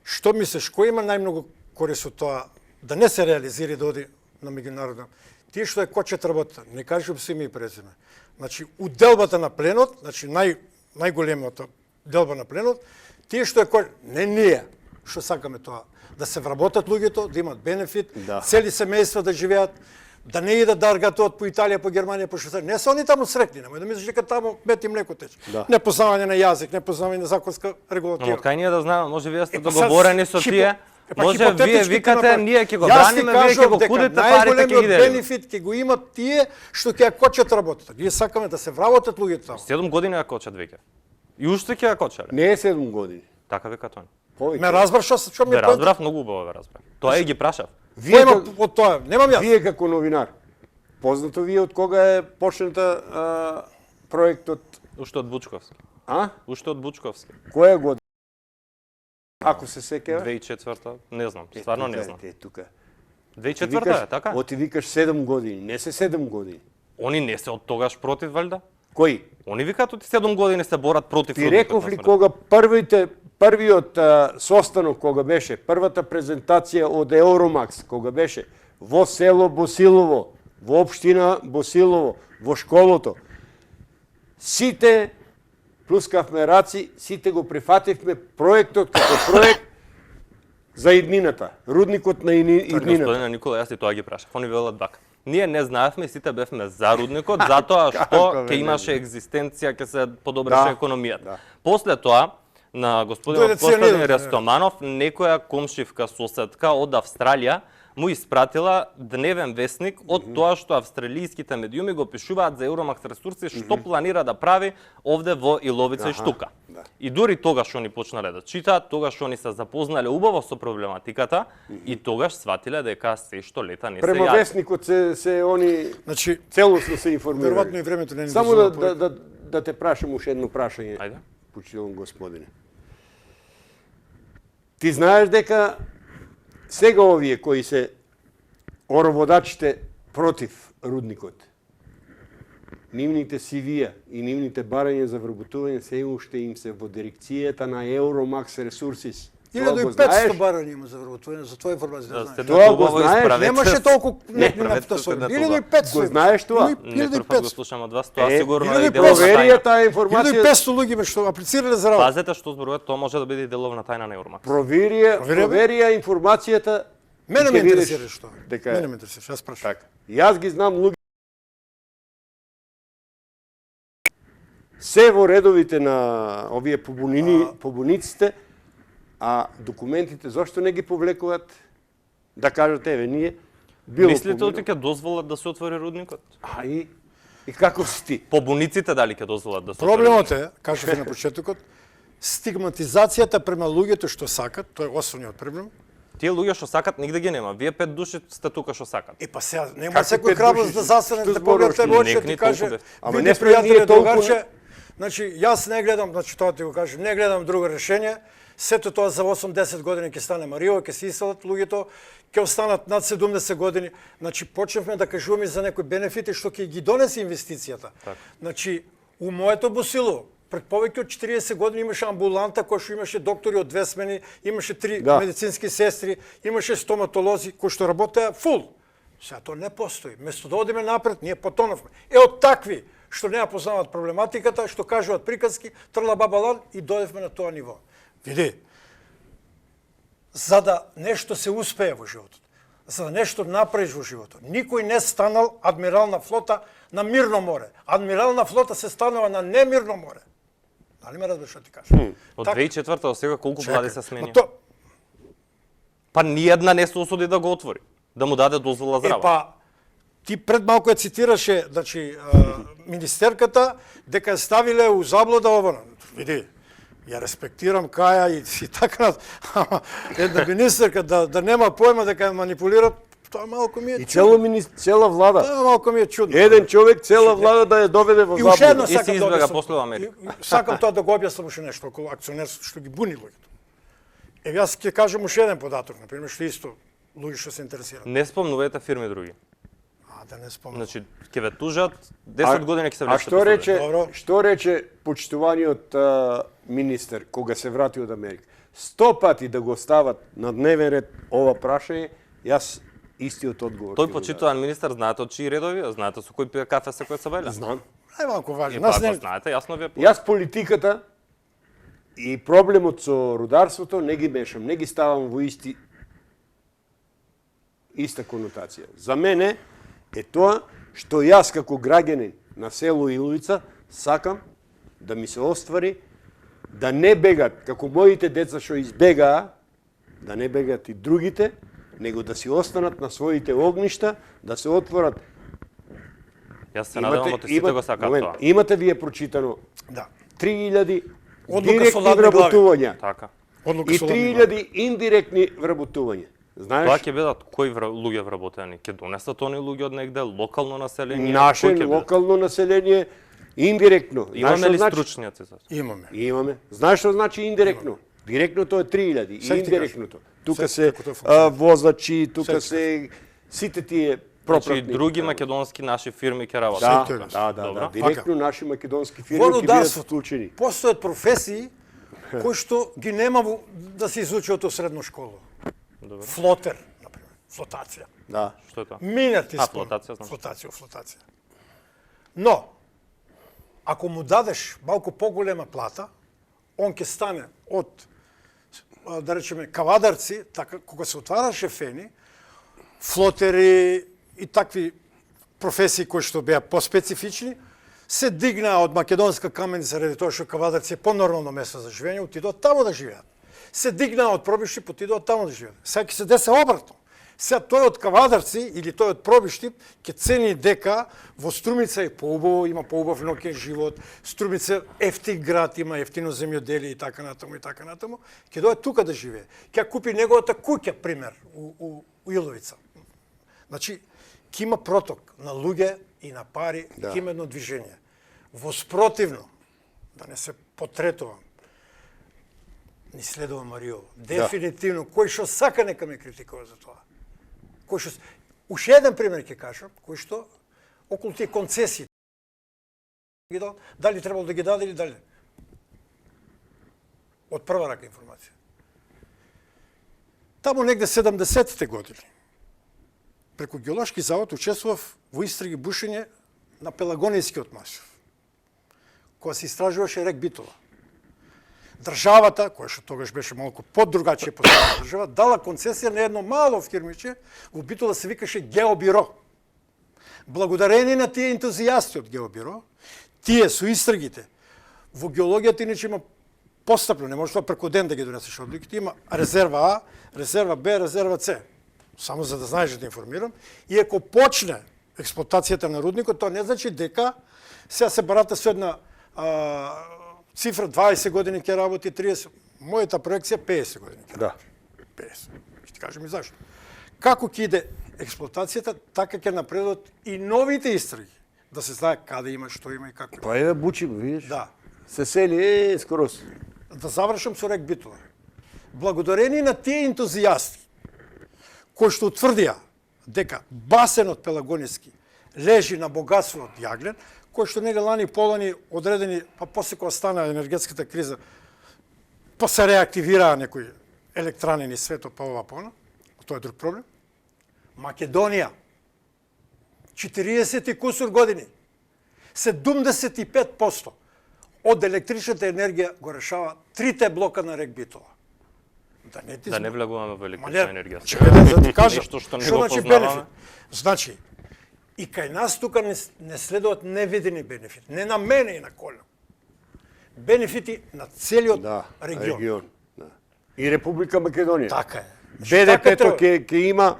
Што мислиш, кој има најмногу корист од тоа да не се реализира и да оди на меѓународна? Тие што е кочет работа, не кажувам се име и презиме. Значи, у делбата на пленот, значи најголемата делба на пленот, тие што е кочет, не ние, што сакаме тоа, да се вработат луѓето, да имат бенефит, Да. цели семејства да живеат, да не идат да аргатуват по Италија, по Германија, по Швајцарија. Не се они таму срекни, немој да мислиш дека таму мет и млеко тече. Да. Непознавање на јазик, непознавање на законска Ама регулатива. кај ние да знаеме, може вие сте Па sad, договорени со тие, може вие хипотетички викате, ти направи. ние ќе го Јас ти браниме, вие ќе го кажав дека кудите, парите ќе најголемиот ги делиме. бенефит ќе го имат тие што ќе ја кочат работата. Ние сакаме да се вработат луѓето таму. 7 години ја кочат веќе. И уште ќе ја кочале. Не е 7 години. Така вика тој. Повеќе. Ме разбраш што ми Ве е поентата? разбрав, многу убаво ве разбрав. Тоа е ги прашав. Кој има од тоа? Немам јас. Вие како новинар, познато вие од кога е почната проектот, Уште од Бучковски. а? Уште од Бучковски. Која година? Ако се сеќаваш? 2004, не знам, стварно не знам. Тука. 2004 е, така? Оти викаш 7 години, не се 7 години. Они не се од тогаш против, валјда? Кои? Они викаат оти 7 години се борат против. Ти рудникот реков на ли смрт. кога првиот состанок кога беше, првата презентација од Евромакс кога беше во село Босилово, во општина Босилово, во школото, сите плускавме раци, сите го прифативме проектот како проект за иднината, рудникот на иднината. Господине Никола, јас и тоа ги прашав. Они велат вака. Ние не знаевме, сите бевме за рудникот, затоа што Како ќе бе, имаше екзистенција, ќе се подобреше Да, економијата. да. После тоа, на господинот Дојде Костадин цијанидот, Рестоманов, некоја комшивка соседка од Австралија му испратила дневен весник од тоа што австралијските медиуми го пишуваат за Евромакс ресурси, што планира да прави овде во Иловица и Штука. да. И дури тогаш они почнале да читаат, тогаш они се запознале убаво со проблематиката и тогаш сватиле дека се што лета не се Према јади. весникот се они Значи, целосно се информираат. веројатно и времето не ни Само дозволява да те прашам уште едно прашање. Ајде. Почитувам господине. Ти знаеш дека сега овие кои се ороводачите против рудникот, нивните CV-ја и нивните барања за вработување се уште им се во дирекцијата на Евромакс Ресурсис. Тоа го 1500 знаеш? барања има за вработување, за твоја информација да Да, знаеш. сте Тоа го убаво знаеш? исправете Немаше се. толку Не, нефтна правете нафта се со да 1500. Го знаеш тоа? Не прв пат го 1500. слушам од вас, тоа Е, сигурно е 1500. и деловна Проверија тајна. таа информација. 1500 луѓе ме што аплицирале за работа. Пазете што зборувате, тоа може да биде и деловна тајна на Евромакс. Проверија информацијата. Мене и ме ќе видиш интересира што. дека е. Мене ме интересира, јас прашам. Така. Јас ги знам луѓе се во редовите на овие побуниците, а документите зошто не ги повлекуваат? Да кажат, еве, ние било Мислите побуно. оти ќе дозволат да се отвори рудникот? А и како си ти? Побуниците дали ќе дозволат да се отвори? Проблемот е, кажав и на почетокот, стигматизацијата према луѓето што сакат, тоа е основниот проблем. Тие луѓе што сакат нигде ги нема. Вие 5 души сте тука што сакат. Па сега нема Как секој пет храброст души? да застане Што да погледа зборуваш? тебе очи Нек и ни ти каже, толку бе. Ама види не сме ние пријателе толку- другарче, значи јас не гледам, значи тоа ти го кажам, не гледам друго решение. Сето тоа за 8-10 години ќе стане Марио, ќе се иселат луѓето, ќе останат над 70 години. Значи почнавме да кажуваме за некои бенефити што ќе ги донесе инвестицијата. Значи у моето Босилово пред повеќе од 40 години имаше амбуланта кој што имаше доктори од 2 смени, имаше 3 Да. медицински сестри, имаше стоматолози кои што работеа фул. Сега тоа не постои. Место да одиме напред, ние потонавме. Од такви што не ја познаваат проблематиката, што кажуваат приказки, трла бабалан и дојдевме на тоа ниво. Види, за да нешто се успее во животот, за да нешто направиш во животот, никој не станал адмирал на флота на мирно море. Адмирал на флота се станува на немирно море. Дали ме разбираш што ти кажам? Од Так- 2004 до сега колку влади се Ма смени? то- Па ниједна не се осуди да го отвори, да му даде дозвола за работа. Па, ти пред малку ја цитираше, значи, министерката, дека ја ставиле у заблуда ова. Види, ја респектирам Каја и така, ама една министерка да нема појма дека ја манипулира, тоа малку ми е И чудно. цела влада. Тоа малку ми е чудно. Еден човек цела влада да ја доведе во И уште едно заблуда. И се сакам да избега објаснам. после во Америка. И сакам тоа да го објаснам уште нешто околу акционерството што ги буни луѓето. Еве јас ќе кажам уште еден податок, на пример, што исто луѓе што се интересираат. Не спомнувајте фирми други. Да не спомнам. Значи, ќе ве тужат, 10 години ќе се А влечете што по судот. рече, Добро. што рече почитуваниот министер кога се врати од Америка? 100 пати да го стават на дневен ред ова прашање, јас истиот одговор. Тој ќе го почитуван министер, знаете од чии редови, знаете со кој пие кафе секој се дадам. беля. Знам. Најмалку важно. Па Нас ако не знаете, јасно ви е. Јас политиката и проблемот со рударството не ги мешам, не ги ставам во иста конотација. За мене е тоа што јас како граѓанин на село Иловица сакам да ми се оствари да не бегат како моите деца што избегаа, да не бегат и другите, него да си останат на своите огништа, да се отворат. Јас се надевам дека сите го сакаат тоа. Имате вие прочитано Да. 3000 Одлука со директни ладни глави. вработувања Така. Одлука и со ладни глави. 3000 индиректни вработувања. Знаеш? Тоа ќе бидат кои луѓе вработени? Ќе донесат они луѓе од негде, локално население? Наше Кои ќе бидат? локално население индиректно. Знаеш Имаме што ли значи? стручњаци за тоа? Имаме. Имаме. Знаеш што значи индиректно? Директното е 3000 и Сега ти индиректното. Тука Сега се како тоа функционира. возачи, тука Сега се сите тие Значи пропратни. други македонски наши фирми ќе работат. Да, Сектори. да. Добро. Директно наши македонски Во фирми ќе бидат рударството вклучени. постојат професии кои што ги нема да се изучат од средно школа. Добро. Флотер, например, флотација. Да. Што е тоа? Минати А, спомнам. флотација, знам. Флотација. Но, ако му дадеш малку поголема плата, он ќе стане од, да речеме, кавадарци, така, кога се отвараше фени, флотери и такви професии кои што беа поспецифични, се дигнаа од македонска каменица заради тоа што кавадарци е понормално место за живење, отидоа таму да живеат. Се дигнаа од Пробишти, отидоа таму да живеат. Сега ќе се деси обратно. Сега тој од кавадарци или тој од Пробишти ќе цени дека во Струмица е поубаво, има поубав ноќен живот, Струмица ефтин град, има ефтино земјоделие и така натаму, ќе дојде тука да живее. Ќе купи неговата куќа, пример, у Иловица. Значи, ќе има проток на луѓе и на пари, Да. ќе има едно движење. Воспротивно, да не се потретувам, ни следува Мариово. Дефинитивно, кој што сака нека ме критикува за тоа. Кој што уште еден пример ќе кажам, кој што околу тие концесии ги дал, дали требало да ги даде или дали. Од прва рака информација. Таму негде 70-те години преку геолошки завод учествував во истраги бушење на Пелагонискиот масив, кога се истражуваше рек Битола. Државата, која што тогаш беше малку поддругачија поставена држава, дала концесија на едно мало фирмиче, во Битола се викаше Геобиро. Благодарение на тие ентузијасти од Геобиро, тие со истрагите, во геологијата иначе има постапно, не може тоа преку ден да ги донесеш одликите, има резерва А, резерва Б, резерва С. Само за да знаеш да те информирам. И ако почне експлоатацијата на рудникот, тоа не значи дека сега се барата со една цифра 20 години ќе работи, 30. Мојата проекција 50 години ќе Да. работи. 50. Ќе ти кажем и зашто. Како ќе иде експлоатацијата, така ќе напредат и новите истраги. Да се знае каде има, што има и како. Па еве Бучи, видиш? Да. Се сели скоро. Да завршам со рек Битола. Благодарение на тие ентузијасти кои што утврдија дека басенот Пелагониски лежи на богатство од јаглен, кој што нега лани полани одредени, па после кога стана енергетската криза, па се реактивираа некои електрани низ светот, па ова пона, тоа е друг проблем. Македонија, 40 и кусур години, 75% од електричната енергија го решава 3 блока на рек Битола. Да не влегуваме во електрична енергија. Чекај да ти кажам. Нешто што не Што го значи познаваме. бенефит? Значи, и кај нас тука не следуваат невидени бенефити. Не на мене и на Колјо. Бенефити на целиот регион. Да. И Република Македонија. Така е. БДП-то ќе има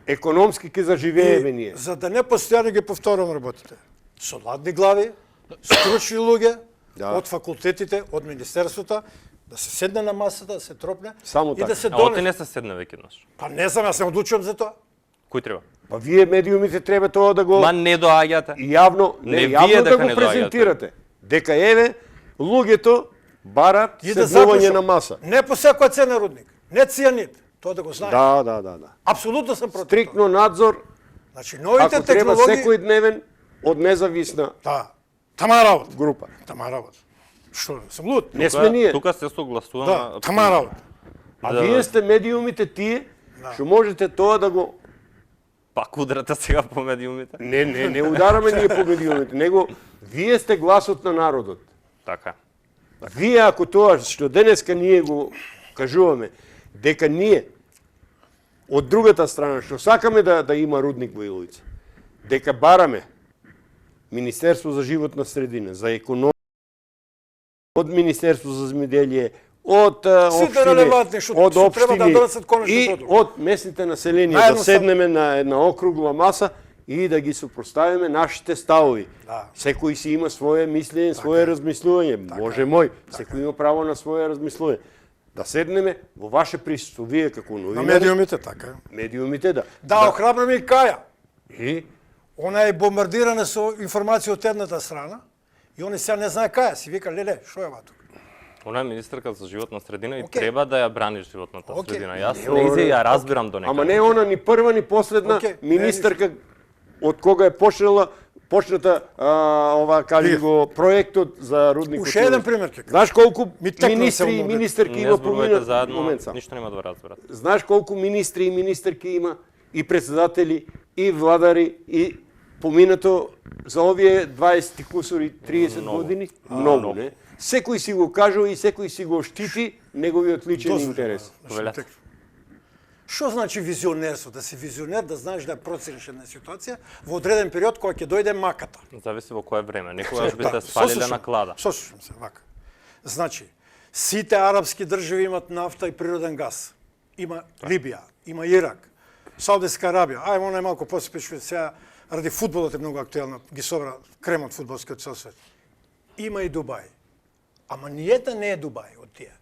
економски ќе заживееме ние. За да не постојано ги повторувам работите. Со ладни глави, стручни луѓе, од факултетите, од министерствата, да се седне на масата, да се тропне Само и така. да се А оти донесе. не се седне веќе еднаш. Па не знам, јас се одлучувам за тоа. Кој треба? Па вие медиумите треба тоа да го Ма не доаѓате. јавно, Не јавно вие да дека го не презентирате. Дека еве луѓето барат И да седнување заклучам, на маса. не по секоја цена рудник, не цијанид, тоа да го знаеш. Да. Апсолутно сум против тоа. Стриктно надзор, Значи, новите ако треба технологии... секој дневен од независна Да, тама работа. група. Тама работа. Што, сум луд? Не сме ние. Тука се согласуваме. Да, тама работа. А Да. вие сте медиумите тие што можете тоа да го Пак удрате сега по медиумите. не удараме ние по медиумите, него вие сте гласот на народот. Така. Вие ако тоа што денеска ние го кажуваме дека ние од другата страна што сакаме да има рудник во Иловица, дека бараме Министерство за животна средина, за економија, од Министерство за земјоделие, од Сите релевантни што треба да донесат конечни и продукти. од местните населенија да седнеме на една округла маса и да ги супроставиме нашите ставови. Да. Секој си има свое мислење, свое размислување. Боже мој, секој има право на свое размислување. Да седнеме во ваше присуство, вие како На новинари, медиумите така. медиумите да. Да, охрабрам и Каја. И Она е бомбардирана со информација од едната страна и они сега не знае Каја. Си вика, леле, што е ова тука? Она е министерка за животна средина и Окей. треба да ја брани животната Окей. средина. Јас Не, нејзе ја разбирам до некаде. ама не она ни прва ни последна Окей. министерка од кога е почната ова кажи го проектот за рудникот. Уште еден пример ќе кажам. Знаеш колку Ми текна министри се и умовите. министерки Не има зборувајте поминат заедно, момент сам. ништо нема да разберат. Знаеш колку министри и министерки има и председатели и владари и поминато за овие 20 кусури 30 Многу. години? Многу. Многу, не? Секој си го кажува и секој си го штити неговиот личен Дозволено. интерес. Повелете. Што значи визионерство? Да си визионер, да знаеш да процениш една ситуација во одреден период кога ќе дојде маката. Зависи во кое време. Некогаш би те Да, спалиле сослушам, на клада. Сослушам се, вака. Значи, сите арапски држави имат нафта и природен газ. Има Либија, има Ирак, Саудиска Арабија. Ајде, она е малку поспешно сега, ради фудбалот е многу актуелно, ги собра кремот фудбалски од цел свет. Има и Дубај. Ама нијета не е Дубај од тие.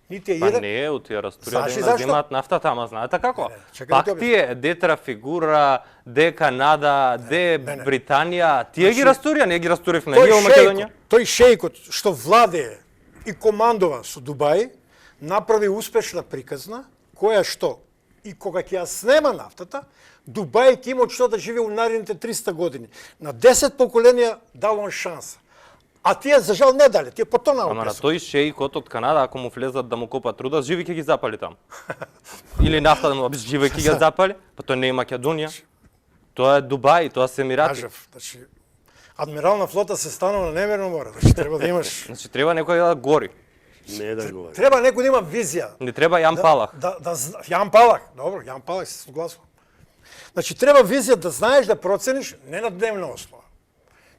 Нити е Па Ирак. не е од тие растурија Знаеш да ли им зашто? земаат нафтата, ама знаете како? чекај да Пак ти објаснам. тие, де Трафигура, де Канада, де не. Британија, тие ги Значи, растурија, ние ги растуривме ние во Македонија. Тој шејкот што владее и командува со Дубај, направи успешна приказна, која што и кога ќе ја снема нафтата, Дубај ќе има од што да живее у наредните 300 години. На 10 поколенија дал он шанса. А тие за жал не дале, тие потонаа Ама во на песок. тој шејкот од Канада, ако му влезат да му копат руда, живи ќе ги запали таму. Или нафта да му живи ќе ги запали, па тоа не е Македонија. Тоа е Дубај, тоа се Емирати. Кажав, значи, адмирална флота се станува на немерно море, значи треба да имаш. Значи треба некој да гори. Не да говори. Треба некој да има визија. Не треба Јан Палах. Јан Палах, добро, Јан Палах се согласувам. Значи треба визија да знаеш да процениш не на дневна основа.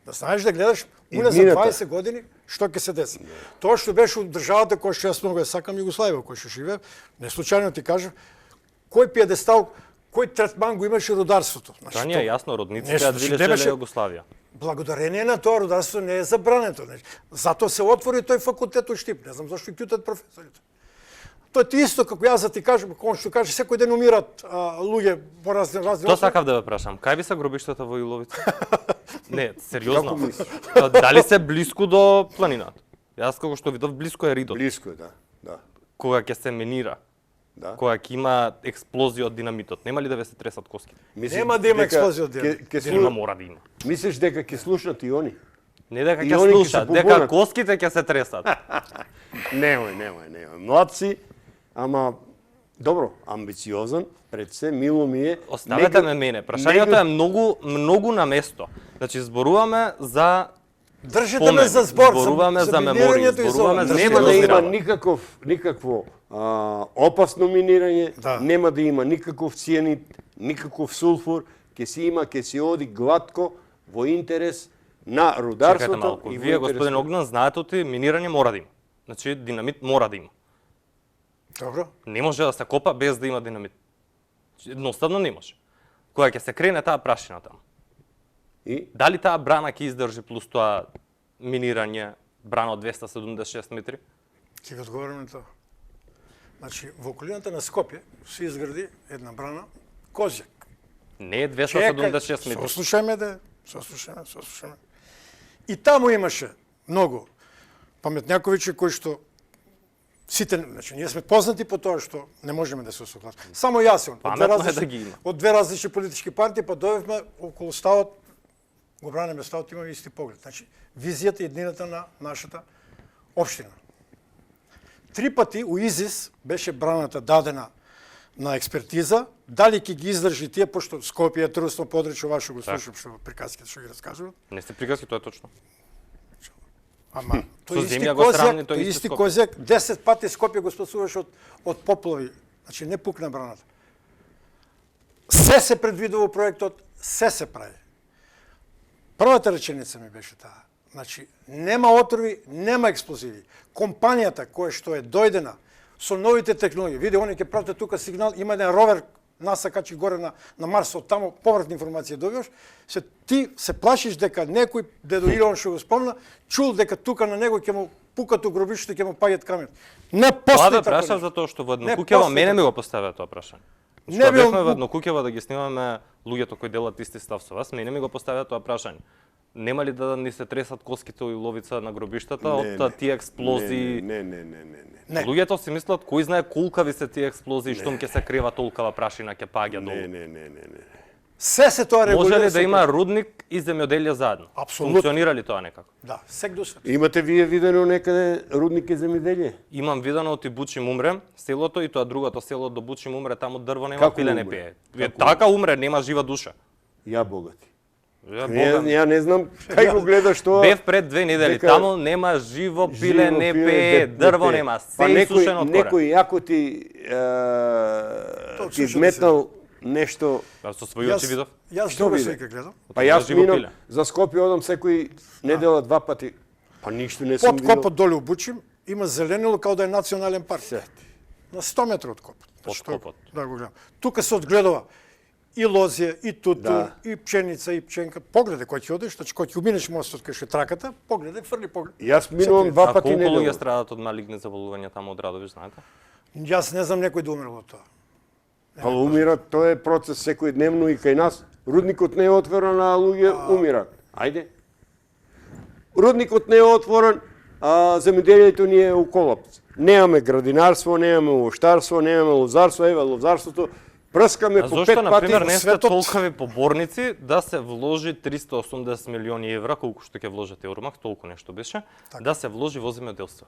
Да знаеш да гледаш уназад Иднината. 20 години што ќе се деси. Тоа што беше у државата која што јас многу ја сакам, Југославија, која што живеев, не случајно ти кажав, кој пиедестал, кој третман го имаше рударството. Значи, Тоа ни е јасно, родниците Нешто, ја значи, двилечеле беше- Југославија. благодарение на тоа рударство не е забрането. Зато се отвори тој факултет од Штип. Не знам зашто ќутат професорите. Тоа е исто како јас да ти кажам, како што кажеш, секој ден умират луѓе по разни Тоа сакав да ве прашам, кај би се гробиштата во Иловица? Не, сериозно. Како мислиш? Дали се блиску до планината? Јас како што видов блиску е Ридот, Блиско е, да. Да. кога ќе се минира, Да. кога ќе има експлозија од динамитот. Нема ли да ве се тресат коските? Мислиш Нема да има дека експлозија од динамит. Има, мора да има. Мислиш дека ќе слушнат и они? Не дека И ќе они ќе се слушаат, дека побунат. коските ќе се тресат. Немој. Младци, ама добро, амбициозен, пред се мило ми е. Оставете ме мене. Прашањето е многу на место. Значи зборуваме за Држите спомен, ме за збор, зборуваме за мемории, минирањето и за зборуваме за Нема да Разбирам. има никакво опасно минирање, Да. нема да има никаков цијанид, никаков сулфур, ќе си оди глатко во интерес на Чекајте рударството малку. и во Вие, интерес господин Огнан, знаете оти минирање мора да има. Значи динамит мора да има. Добро. Не може да се копа без да има динамит. Едноставно не може. Кога ќе се крене таа прашина таму. И Дали таа брана ќе издржи плюс тоа минирање, брана од 276 метри? Ќе ви одговорам на тоа. Значи, во околината на Скопје се изгради една брана Козјак. Не е 276 метри. Сослушаме. И таму имаше многу паметњаковичи кои што сите, значи ние сме познати по тоа што не можеме да се согласиме. Само јас и он, Паметно е да ги има. од две различни политички партии, па дојдовме околу ставот, го бранеме ставот, имаме исти поглед. Значи, визијата и еднината на нашата општина. 3 пати у ИЗИС беше браната дадена на експертиза, дали ќе ги издржи тие, пошто Скопје е трудно подречје, ваше го слушам што приказките што ги раскажуват. Не сте приказки, тоа е точно. Ама Со тој исти земја го сравни, Козјак, тој тој исти исти Скопје. Козјак 10 пати Скопје го спасуваше од поплави. Значи не пукна браната. Се се предвидува проектот, се прави. Првата реченица ми беше таа. Значи, нема отрови, нема експлозиви. Компанијата која што е дојдена со новите технологии, види, они ќе пратат тука сигнал, има еден ровер НАСА качи горе на Марс, од таму повратна информација добиваш, ти се плашиш дека некој, дедо Илон што го спомна, чул дека тука на него ќе му пукат у гробиште, ќе му паѓат камен. Не постои Тоа така прашав нешто. затоа што во Не Еднокуќево постои мене ми така. го поставија тоа прашање. Не Што бил- бевме во Еднокуќево да ги снимаме луѓето кои делат исти став со вас, мене ми го поставија тоа прашање. Нема ли да ни се тресат коските и ловица на гробиштата од тие експлозии? Не. Луѓето си мислат кој знае колкави се тие експлозии, штом ќе се крива толкава прашина ќе паѓа долу. Не. Се тоа регулира. Може ли да секој. има рудник и земјоделие заедно? Апсолутно. Функционира ли тоа некако? Да, сек до свет. Имате вие видено некаде рудники земјоделие? Имам видено од Бучим умре, селото и тоа другото село до Бучим умре, таму дрво нема, Како пиле не умре? пие. Така умре, нема жива душа. Ја богати. Ја, Ја не знам кај го гледаш тоа. Бев пред 2 недели, дека- таму нема живо пиле, Живо не пиле, пее, не дрво пее. нема, се Па исушено од коре. некој јако ти ти изметнал нешто. Со своји очи видов. Јас Што друга биде? слика гледам. Па јас живо минам пиле. за Скопје одам секој недела 2 пати. Па ништо не сум Под видел. копот доле у Бучим има зеленило као да е национален парк. На 100 метри од копот. Од Што- копот. Да го гледам. Тука се одгледува и лозија, и тутун, Да. и пченица, и пченка. Погледај кој ќе одиш, значи кој ќе уминеш мостот кај што е траката, погледај, фрли поглед. Јас минувам 2 А пати колку луѓе недела. страдат од малигни заболувања таму од Радовиш, знаете? Јас не знам некој да умрел од тоа. Па умират, тоа е процес секојдневно и кај нас. Рудникот не е отворен, а луѓе умират. Ајде. Рудникот не е отворен, а земјоделието ни е у колапс. Немаме градинарство, немаме оштарство, немаме лозарство, еве лозарството прскаме А по зошто, 5 на пати. пример, не сте светот. толкави поборници да се вложи 380 милиони евра, колку што ќе вложат Евромак, толку нешто беше, да се вложи во земјоделство?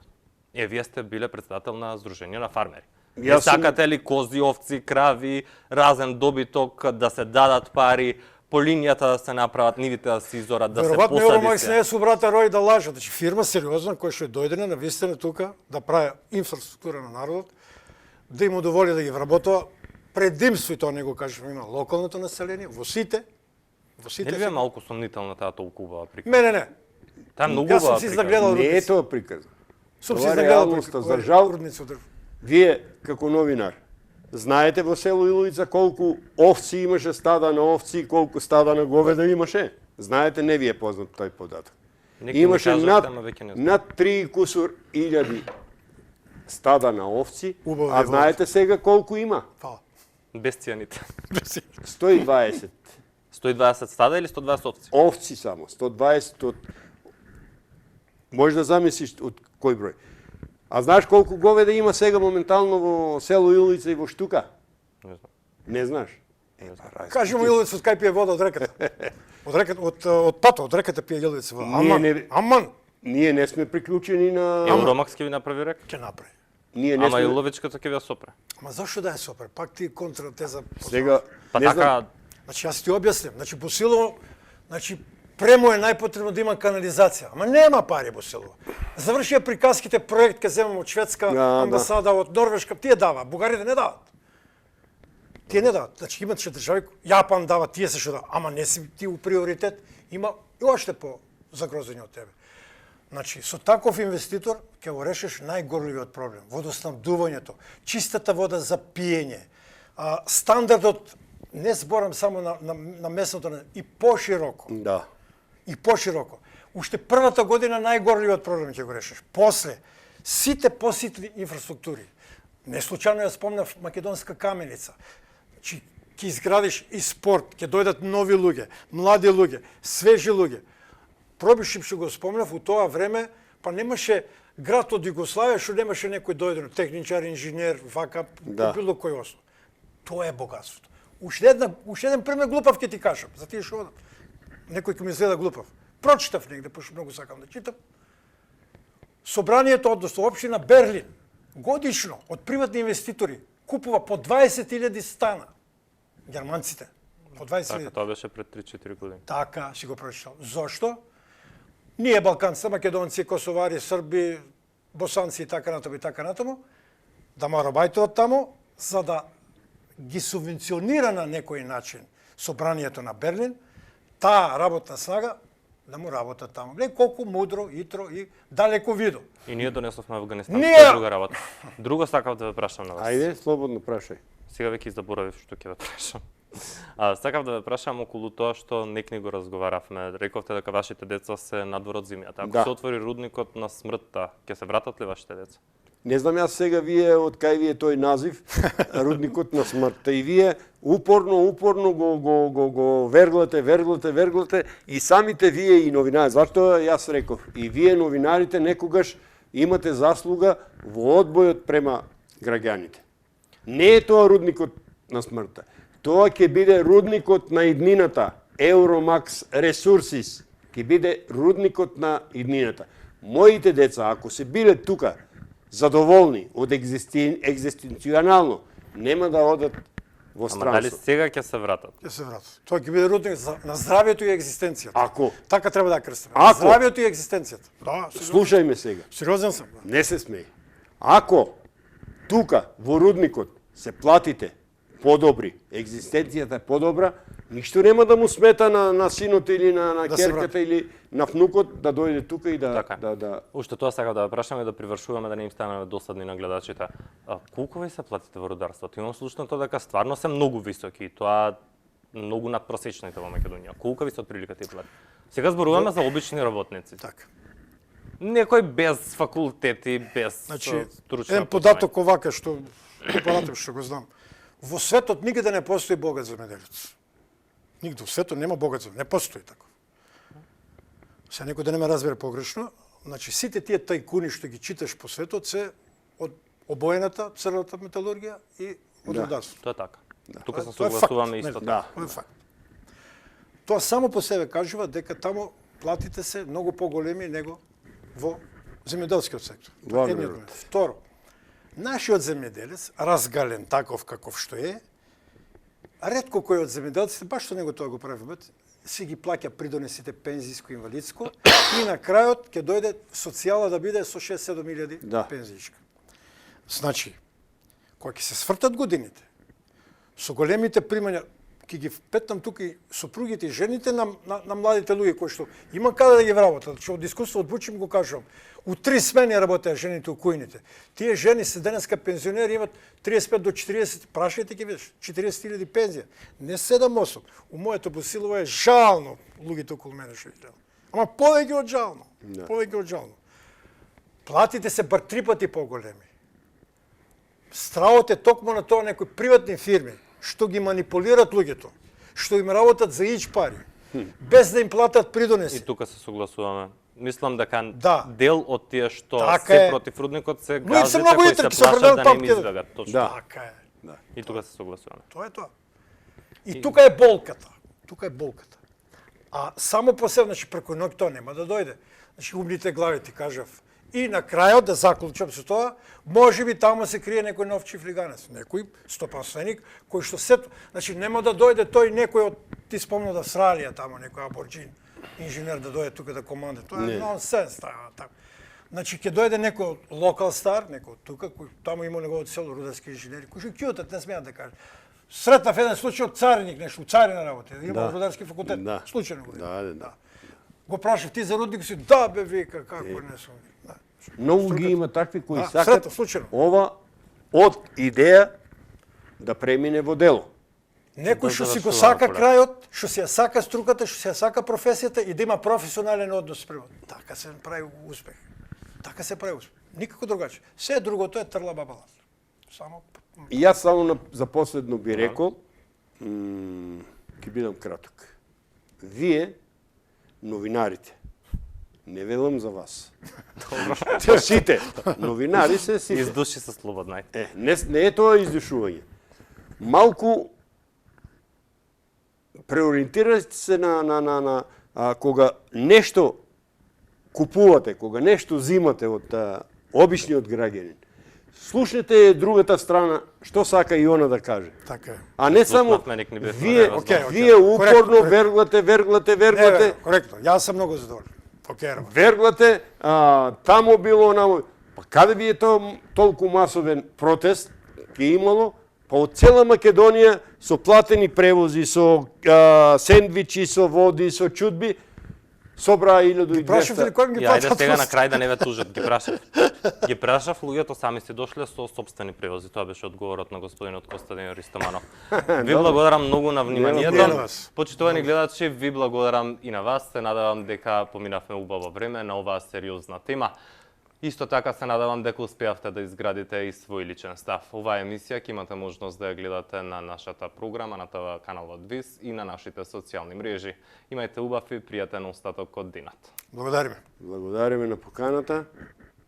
Вие сте биле председател на Сдружение на фармери. Јас сум- Сакате ли кози, овци, крави, разен добиток, да се дадат пари, по линијата да се направат, нивите да се изорат, да се Веројатно посади Евромакс не се? е со брата Рој да лаже, значи фирма сериозна која што е дојдена на вистина тука да прави инфраструктура на народот, да им удоволи да ги вработува. Предимство и тоа не го кажувам, има локалното население, во сите. Не ли ви е малку сомнителна таа толку убава приказ? Не. Таа е многу Јас сум убава си приказ. загледал Не е рудници. тоа приказно. Сум си Тоа е загледал реалноста. За жал, рудници од дрво. вие како новинар знаете во село Иловица колку овци имаше, стада на овци и колку стада на говеда имаше? Знаете, не ви е познат тој податок. Некои ми Имаше кажат, ама веќе не знам. над 3 кусур илјади стада на овци, Убаво а е знаете сега колку има? Фала. Без цијаните. 120 120 стада или 120 овци? овци само, 120 од... Може да замислиш од кој број. А знаеш колку говеда има сега моментално во село Иловица и во Штука? Не знам. Не знаеш? Кажи му Иловица од кај пие вода од реката. Од реката, од пато, од реката пие Иловица вода. Ние Аман, не- аман, Ние не сме приклучени на... Евромакс ќе ви направи рек? ќе направи. Ние не Ама сме... и ловичката ќе ви ја сопре. Ама зашо да е супер? Пак ти контра теза. Сега, Па не знам, така, Значи јас ти објасним. Значи Босилово, значи премо е најпотребно да има канализација. Ама нема пари Босилово. Завршија приказките проект ке земам од Шведска Да, амбасада, од Норвешка, тие дава, бугарите не дават. Тие не дават. Значи имаше држави, Јапан дава, тие се што дава, ама не си ти у приоритет, има и оште по загрозени од тебе. Значи, со таков инвеститор ќе го решиш најгорливиот проблем. Водоснабдувањето, чистата вода за пиење, стандардот, не зборам само на местното, и пошироко. да. И пошироко. Уште првата година најгорливиот проблем ќе го решиш. После, сите поситни инфраструктури. Не случајно ја спомнав Македонска каменица. Значи, ќе изградиш и спорт, ќе дојдат нови луѓе, млади луѓе, свежи луѓе. Пробишим што го спомнав, у тоа време, па немаше град од Југославија што немаше некој дојден, техничар, инженер, вака, Да. по било кој основ. Тоа е богатството. Уште еден пример глупав ќе ти кажам, за тие што одам. Некој ќе ми изгледа глупав. Прочитав негде, пошто многу сакам да читам. Собранието, односно општина Берлин, годишно од приватни инвеститори купува по 20.000 стана. Германците. По 20.000. така, тоа беше пред 3-4 години. Така, си го прочитал. Зошто? Ние балканци, македонци, косовари, срби, босанци и така натаму, да ма работат таму, за да ги субвенционира на некој начин собранието на Берлин, таа работна снага да му работат таму. Гледај колку мудро, итро и далеко видо. И ние донесовме Авганистан, Ние- тоа е друга работа. Друго сакав да ве прашам на вас. Ајде, слободно прашај. Сега веќе заборавив што ќе ве прашам. Сакав да ве прашам околу тоа што некни го разговаравме. Рековте дека вашите деца се надвор од земјата. Ако Да. се отвори рудникот на смртта, ќе се вратат ли вашите деца? Не знам јас сега вие од кај ви е тој назив, рудникот на смртта, и вие упорно го верглате и самите вие и новинари. Зашто јас реков, и вие новинарите некогаш имате заслуга во одбојот према граѓаните. Не е тоа рудникот на смртта. Тоа ќе биде рудникот на иднината. Евромакс Ресурсис ќе биде рудникот на иднината. Моите деца, ако се биле тука задоволни од екзистенционално, нема да одат во Ама дали странство. сега ќе се вратат? Ќе се вратат. Тоа ќе биде рудник на здравието и екзистенцијата. Ако, Така треба да ја крстиме. Ако- Здравието и екзистенцијата. Да, слушај ме сега, сериозен сум. не се смеј. Ако тука во рудникот се платите подобри, екзистенцијата е подобра, ништо нема да му смета на синот или на Да се керката врати. или на внукот да дојде тука и Така. да Уште тоа сакав да ве прашам и да привршуваме да не им станеме досадни на гледачите. Колку ви се платите во рударството? Имам слушнато дека стварно се многу високи и тоа многу надпросечните во Македонија. Колку ви се отприлика тие плати? Сега зборуваме за обични работници. Така. Некој без факултети, без Значи, стручна еден податок овака што податок што го знам. Во светот нигде не постои богат земјоделец. Нигде во светот нема богат земјоделец, не постои таков. Се некој да не ме разбере погрешно, значи сите тие тајкуни што ги читаш по светот се од обоената, црната металургија и од Да. рударството. Тоа е така. Тука се Тоа е факт, согласуваме нели? исто така. Да. Тоа е факт. Тоа само по себе кажува дека таму платите се многу поголеми него во земјоделскиот сектор. Во Едниот аграрот. момент. Второ, нашиот земјоделец, разгален таков каков што е, ретко кој од земјоделците, баш што него тоа го прави, си ги плаќа придонесите пензиско, инвалидско и на крајот ќе дојде социјала да биде со 6-7 илјади Да. пензијска. Значи, кога ќе се свртат годините, со големите примања, ќе ги впетнам тука и сопругите и жените на младите луѓе кои што има каде да ги вработат, што од искуство од Бучим го кажувам. У 3 смени работеа жените у кујните. Тие жени се денеска пензионери имат 35 до 40, прашајте ги видиш, 40.000 пензија. Не 7-8. У моето Босилово е жално луѓето околу мене што ги. Ама повеќе од жално. Да. Повеќе од жално. Платите се бар 3 пати поголеми. Стравот е токму на тоа некои приватни фирми што ги манипулират луѓето, што им работат за ич пари, без да им платат И придонеси. тука се согласуваме. Мислам дека Да. дел од тие што Така се е. против рудникот се Луѓето се газите многу кои итрки, се се плашат определено да не там им каде- избегат. Точно. Да. Така е. И тука се согласуваме. Тоа е тоа. И тука е болката. Тука е болката. А само по себе, значи преку ноќ тоа нема да дојде. Значи умните глави ти кажав. И на крајот да заклучам со тоа, можеби таму се крие некој нов чифлиганец, некој стопанственик кој што се, значи нема да дојде тој некој од ти спомна да Австралија таму некој аборџин инженер да дојде тука да командира. Тоа е Не. нонсенс таа таму. Значи ќе дојде некој локал стар, некој од тука кој таму има неговото село рударски инженери, кои што ќутат, не смеат да кажат. Сретнав еден случај од цариник, нешто у царина работи, има Да. рударски факултет. Да. Случајно го видов. Да. Го прашав ти за рудник си, да бе вика, како не сум. Да. Многу ги има такви кои Да, сакат сретно, случајно. ова од идеја да премине во дело. Некој Да што си го завршуваме сака полека. крајот, што си ја сака струката, што си ја сака професијата и да има професионален однос према. Така се прави успех. Така се прави успех. Никако другаче. Се другото е трла бабалат. Само И јас само за последно би рекол, ќе бидам краток. Вие, новинарите, не велам за вас. Те сите, новинари се сите. Издуши се слободно. Не е тоа издушување. Малку преориентирате се на кога нешто купувате, кога нешто зимате од обичниот граѓанин. Слушнете другата страна што сака и она да каже. така е. А не само Слушнавме, ник ни бевме вие, неразбрани. Окей. вие упорно Коректно. верглате, Коректно. Јас сум многу задоволен. Окей, Роман. верглате, тамо било, намо. Па каде би е тоа толку масовен протест ке имало? Па од цела Собра Прашав ли 1200. кој им ги Ја, ајде платат? сега на крај да не ве тужат, ги прашав. Ги прашав, луѓето сами си дошле со собствени превози. Тоа беше одговорот на господинот Костадин Ристоманов. Ви благодарам многу на Благодарам на вниманието. вас. Почитувани гледачи, ви благодарам и на вас. Се надевам дека поминавме убаво време на оваа сериозна тема. Исто така се надевам дека успеавте да изградите и свој личен став. Оваа емисија ќе имате можност да ја гледате на нашата програма на ТВ каналот ВИС и на нашите социјални мрежи. Имајте убав и пријатен остаток од денот. Благодариме. Благодариме на поканата.